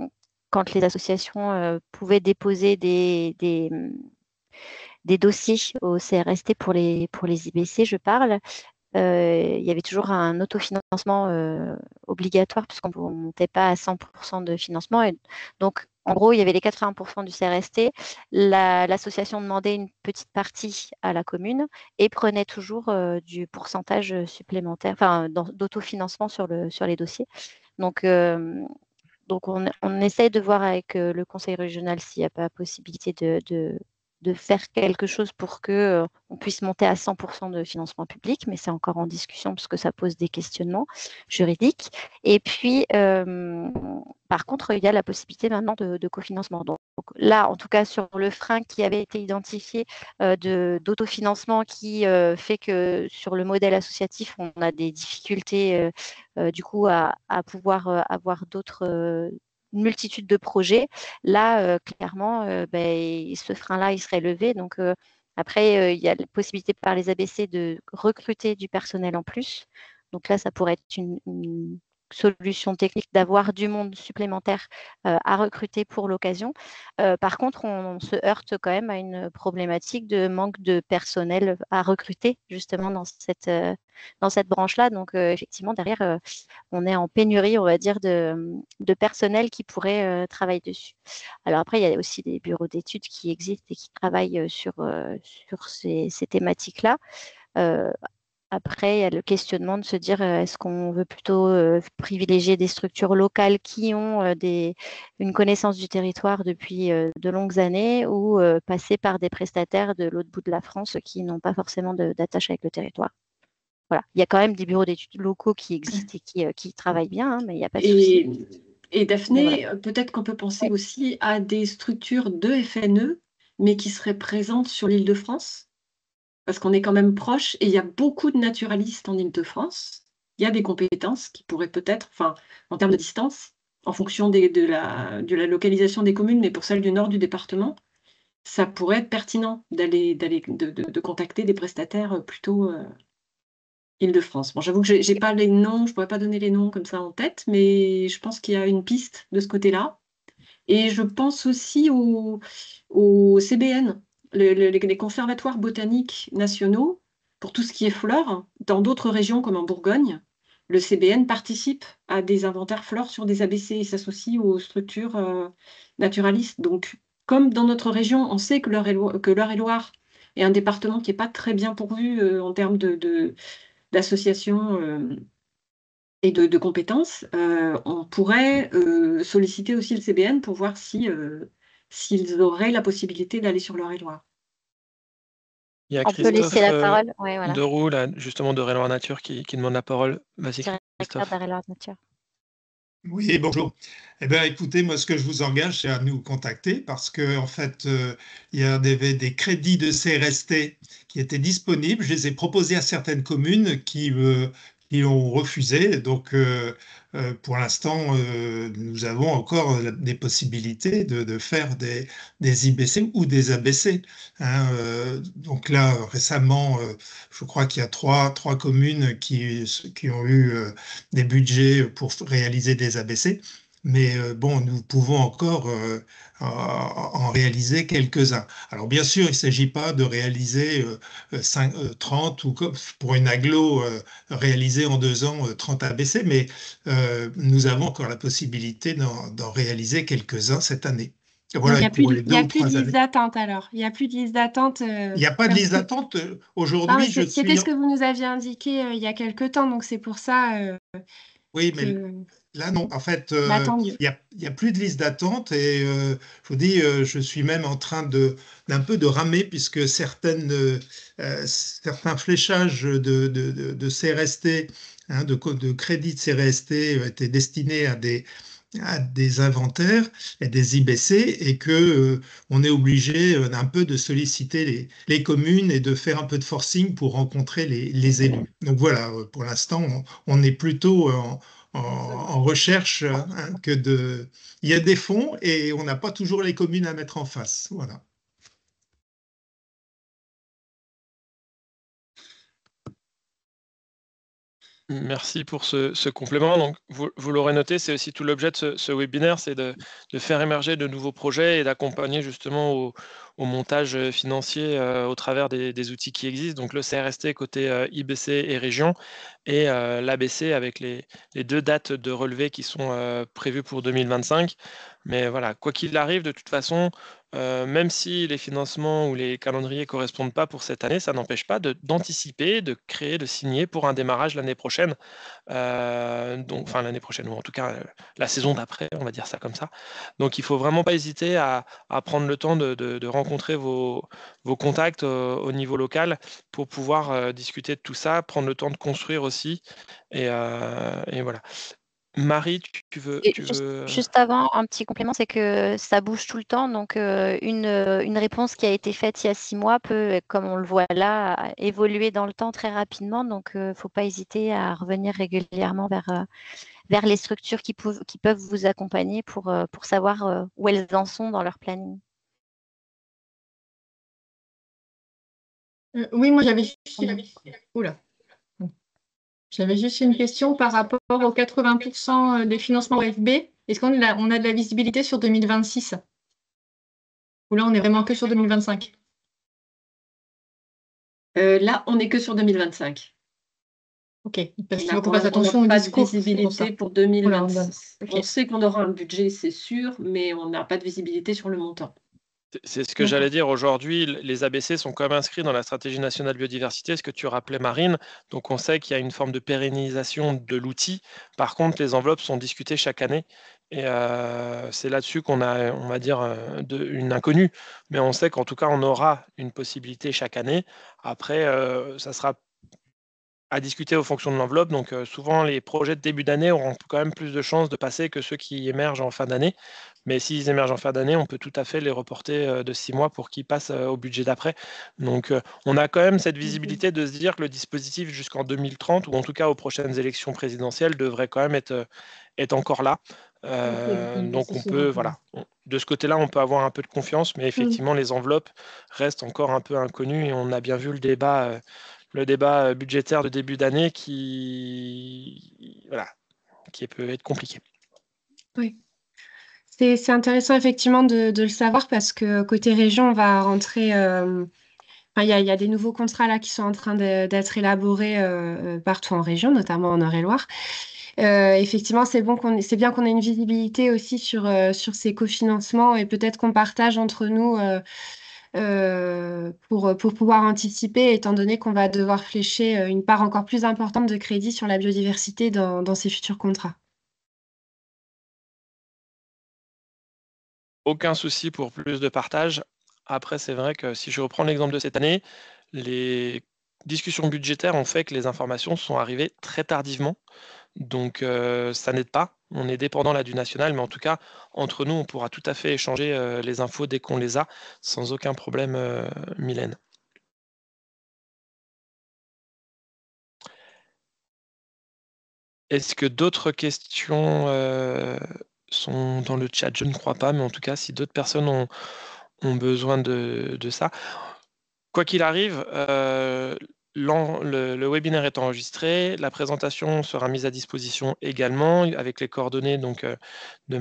Speaker 2: quand les associations pouvaient déposer des dossiers au CRST pour les IBC, je parle, il y avait toujours un autofinancement obligatoire puisqu'on ne montait pas à 100% de financement. Et donc, en gros, il y avait les 80% du CRST. L'association demandait une petite partie à la commune et prenait toujours du pourcentage supplémentaire, enfin, d'autofinancement sur les dossiers. Donc on essaye de voir avec le conseil régional s'il n'y a pas possibilité de faire quelque chose pour qu'on puisse monter à 100% de financement public, mais c'est encore en discussion parce que ça pose des questionnements juridiques. Et puis, par contre, il y a la possibilité maintenant de cofinancement. Donc là, en tout cas, sur le frein qui avait été identifié d'autofinancement qui fait que sur le modèle associatif, on a des difficultés du coup à pouvoir avoir une multitude de projets. Là, clairement, ce frein-là, il serait levé. Donc, après, il y a la possibilité par les ABC de recruter du personnel en plus. Donc là, ça pourrait être une solution technique d'avoir du monde supplémentaire à recruter pour l'occasion. Par contre, on se heurte quand même à une problématique de manque de personnel à recruter justement dans cette branche-là. Donc, effectivement, derrière, on est en pénurie, on va dire, de personnel qui pourrait travailler dessus. Alors après, il y a aussi des bureaux d'études qui existent et qui travaillent sur ces thématiques-là. Après, il y a le questionnement de se dire est-ce qu'on veut plutôt privilégier des structures locales qui ont une connaissance du territoire depuis de longues années ou passer par des prestataires de l'autre bout de la France qui n'ont pas forcément d'attache avec le territoire. Voilà. Il y a quand même des bureaux d'études locaux qui existent et qui travaillent bien, hein, mais il n'y a pas de souci.
Speaker 1: Et Daphné,
Speaker 2: voilà.
Speaker 1: peut-être qu'on peut penser aussi à des structures de FNE, mais qui seraient présentes sur l'Île-de-France, parce qu'on est quand même proche, et il y a beaucoup de naturalistes en Île-de-France. Il y a des compétences qui pourraient peut-être, enfin, en termes de distance, en fonction de la localisation des communes, mais pour celle du nord du département, ça pourrait être pertinent de contacter des prestataires plutôt Île-de-France. Bon, j'avoue que j'ai pas les noms, je pourrais pas donner les noms comme ça en tête, mais je pense qu'il y a une piste de ce côté-là. Et je pense aussi au CBN, les conservatoires botaniques nationaux, pour tout ce qui est flore, dans d'autres régions comme en Bourgogne. Le CBN participe à des inventaires flore sur des ABC et s'associe aux structures naturalistes. Donc, comme dans notre région, on sait que l'Eure-et-Loire est un département qui n'est pas très bien pourvu en termes d'associations et de compétences, on pourrait solliciter aussi le CBN pour voir s'ils auraient la possibilité d'aller sur l'Eure-et-Loire.
Speaker 3: Il y a
Speaker 2: On peut laisser la parole. Ouais, voilà.
Speaker 3: Deroux, là, justement, d'Eure-et-Loire Nature, qui demande la parole. Vas-y, Christophe.
Speaker 2: D'Eure-et-Loire Nature.
Speaker 7: Oui, bonjour. Eh bien, écoutez, moi, ce que je vous engage, c'est à nous contacter parce que, en fait, il y avait des crédits de CRST qui étaient disponibles. Je les ai proposés à certaines communes qui qui ont refusé. Donc, pour l'instant, nous avons encore des possibilités de faire des IBC ou des ABC. Hein. Donc là, récemment, je crois qu'il y a trois communes qui ont eu des budgets pour réaliser des ABC. Mais bon, nous pouvons encore en réaliser quelques-uns. Alors bien sûr, il ne s'agit pas de réaliser 30 ou pour une agglo réaliser en 2 ans 30 ABC, mais nous avons encore la possibilité d'en réaliser quelques-uns cette année.
Speaker 6: Donc,
Speaker 7: Voilà, et pour les
Speaker 6: il y
Speaker 7: 2
Speaker 6: a
Speaker 7: ou
Speaker 6: plus de
Speaker 7: 3
Speaker 6: liste
Speaker 7: années.
Speaker 6: d'attente alors. Il n'y a plus de liste d'attente.
Speaker 7: Il n'y a pas de
Speaker 6: Parce
Speaker 7: liste
Speaker 6: que
Speaker 7: d'attente.
Speaker 6: non,
Speaker 7: Aujourd'hui, je
Speaker 6: c'était
Speaker 7: suis...
Speaker 6: ce que vous nous aviez indiqué il y a quelque temps, donc c'est pour ça
Speaker 7: Oui, mais
Speaker 6: que.
Speaker 7: là, non. En fait,
Speaker 6: Bah, tant mieux.
Speaker 7: il y a plus de liste d'attente et je vous dis, je suis même en train d'un peu de ramer puisque certains fléchages de CRST, hein, de crédits de CRST étaient destinés à des inventaires et des IBC et que on est obligé un peu de solliciter les communes et de faire un peu de forcing pour rencontrer les élus. Donc voilà, pour l'instant, on est plutôt en recherche hein, Il y a des fonds et on n'a pas toujours les communes à mettre en face. Voilà.
Speaker 3: Merci pour ce complément. Donc, vous l'aurez noté, c'est aussi tout l'objet de ce webinaire, c'est de faire émerger de nouveaux projets et d'accompagner justement au montage financier au travers des outils qui existent. Donc le CRST côté IBC et région et l'ABC avec les 2 dates de relevé qui sont prévues pour 2025. Mais voilà, quoi qu'il arrive, de toute façon, même si les financements ou les calendriers correspondent pas pour cette année, ça n'empêche pas d'anticiper, de créer, de signer pour un démarrage l'année prochaine. Donc enfin l'année prochaine ou en tout cas, la saison d'après, on va dire ça comme ça. Donc il faut vraiment pas hésiter à prendre le temps de rencontrer vos contacts au niveau local pour pouvoir, discuter de tout ça, prendre le temps de construire aussi et voilà. Marie,
Speaker 2: Et
Speaker 3: tu veux,
Speaker 2: juste avant, un petit complément, c'est que ça bouge tout le temps. Donc, une réponse qui a été faite il y a 6 mois peut, comme on le voit là, évoluer dans le temps très rapidement. Donc, il ne faut pas hésiter à revenir régulièrement vers les structures qui peuvent vous accompagner pour savoir où elles en sont dans leur planning.
Speaker 8: Oui, moi Oula. J'avais juste une question par rapport aux 80% des financements OFB. Est-ce qu'on a de la visibilité sur 2026? Ou là, on est vraiment que sur 2025?
Speaker 1: Là, on n'est que sur 2025.
Speaker 8: Ok, parce qu'il
Speaker 1: On
Speaker 8: faut qu'on fasse attention au
Speaker 1: n'a pas de
Speaker 8: discours. C'est pour ça.
Speaker 1: visibilité pour 2026.
Speaker 8: Ok.
Speaker 1: On sait qu'on aura un budget, c'est sûr, mais on n'a pas de visibilité sur le montant.
Speaker 3: c'est ce que j'allais dire aujourd'hui, les ABC sont quand même inscrits dans la stratégie nationale biodiversité, ce que tu rappelais Marine, donc on sait qu'il y a une forme de pérennisation de l'outil. Par contre, les enveloppes sont discutées chaque année et c'est là-dessus qu'on a, on va dire, une inconnue, mais on sait qu'en tout cas, on aura une possibilité chaque année. Après, ça sera à discuter aux fonctions de l'enveloppe. Donc, souvent, les projets de début d'année auront quand même plus de chances de passer que ceux qui émergent en fin d'année. Mais s'ils émergent en fin d'année, on peut tout à fait les reporter de 6 mois pour qu'ils passent au budget d'après. Donc, on a quand même cette visibilité de se dire que le dispositif jusqu'en 2030, ou en tout cas aux prochaines élections présidentielles, devrait quand même être encore là. Donc, on peut, voilà. De ce côté-là, on peut avoir un peu de confiance, mais effectivement, les enveloppes restent encore un peu inconnues et on a bien vu le débat budgétaire de début d'année qui peut être compliqué.
Speaker 6: Oui. C'est intéressant effectivement de le savoir parce que côté région, on va rentrer. Il y a des nouveaux contrats là qui sont en train d'être élaborés partout en région, notamment en Eure-et-Loire. Effectivement, c'est bien qu'on ait une visibilité aussi sur ces cofinancements et peut-être qu'on partage entre nous pour pouvoir anticiper, étant donné qu'on va devoir flécher une part encore plus importante de crédit sur la biodiversité dans ces futurs contrats.
Speaker 3: Aucun souci pour plus de partage. Après, c'est vrai que si je reprends l'exemple de cette année, les discussions budgétaires ont fait que les informations sont arrivées très tardivement. Donc, ça n'aide pas. On est dépendant là du national, mais en tout cas, entre nous, on pourra tout à fait échanger les infos dès qu'on les a, sans aucun problème, Mylène. Est-ce que d'autres questions sont dans le chat? Je ne crois pas, mais en tout cas, si d'autres personnes ont besoin de ça. Quoi qu'il arrive, le webinaire est enregistré, la présentation sera mise à disposition également avec les coordonnées donc, de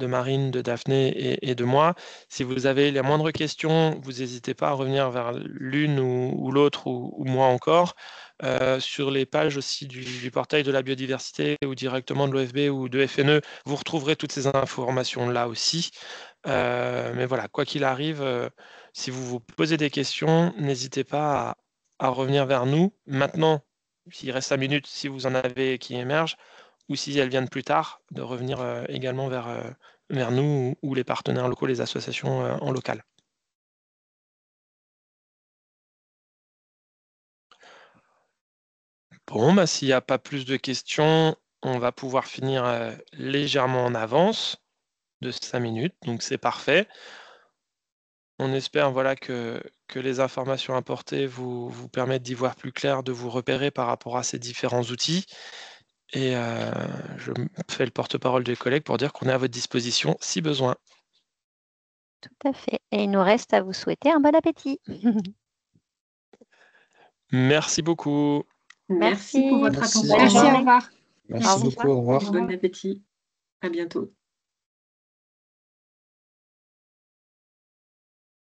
Speaker 3: Marine, de Daphné et de moi. Si vous avez les moindres questions, vous n'hésitez pas à revenir vers l'une ou l'autre ou moi encore. Sur les pages aussi du portail de la biodiversité ou directement de l'OFB ou de FNE, vous retrouverez toutes ces informations là aussi. Mais voilà, quoi qu'il arrive, si vous vous posez des questions, n'hésitez pas à revenir vers nous. Maintenant, s'il reste 5 minutes, si vous en avez qui émergent, ou si elles viennent plus tard, de revenir également vers nous ou les partenaires locaux, les associations en local. Bon, bah, s'il n'y a pas plus de questions, on va pouvoir finir légèrement en avance de 5 minutes, donc c'est parfait. On espère voilà, que les informations apportées vous permettent d'y voir plus clair, de vous repérer par rapport à ces différents outils. Et je fais le porte-parole des collègues pour dire qu'on est à votre disposition si besoin.
Speaker 2: Tout à fait. Et il nous reste à vous souhaiter un bon appétit.
Speaker 3: Merci beaucoup.
Speaker 1: Merci pour votre
Speaker 6: Merci,
Speaker 1: accompagnement.
Speaker 6: au revoir.
Speaker 9: Merci beaucoup, au revoir.
Speaker 1: Bon appétit. À bientôt.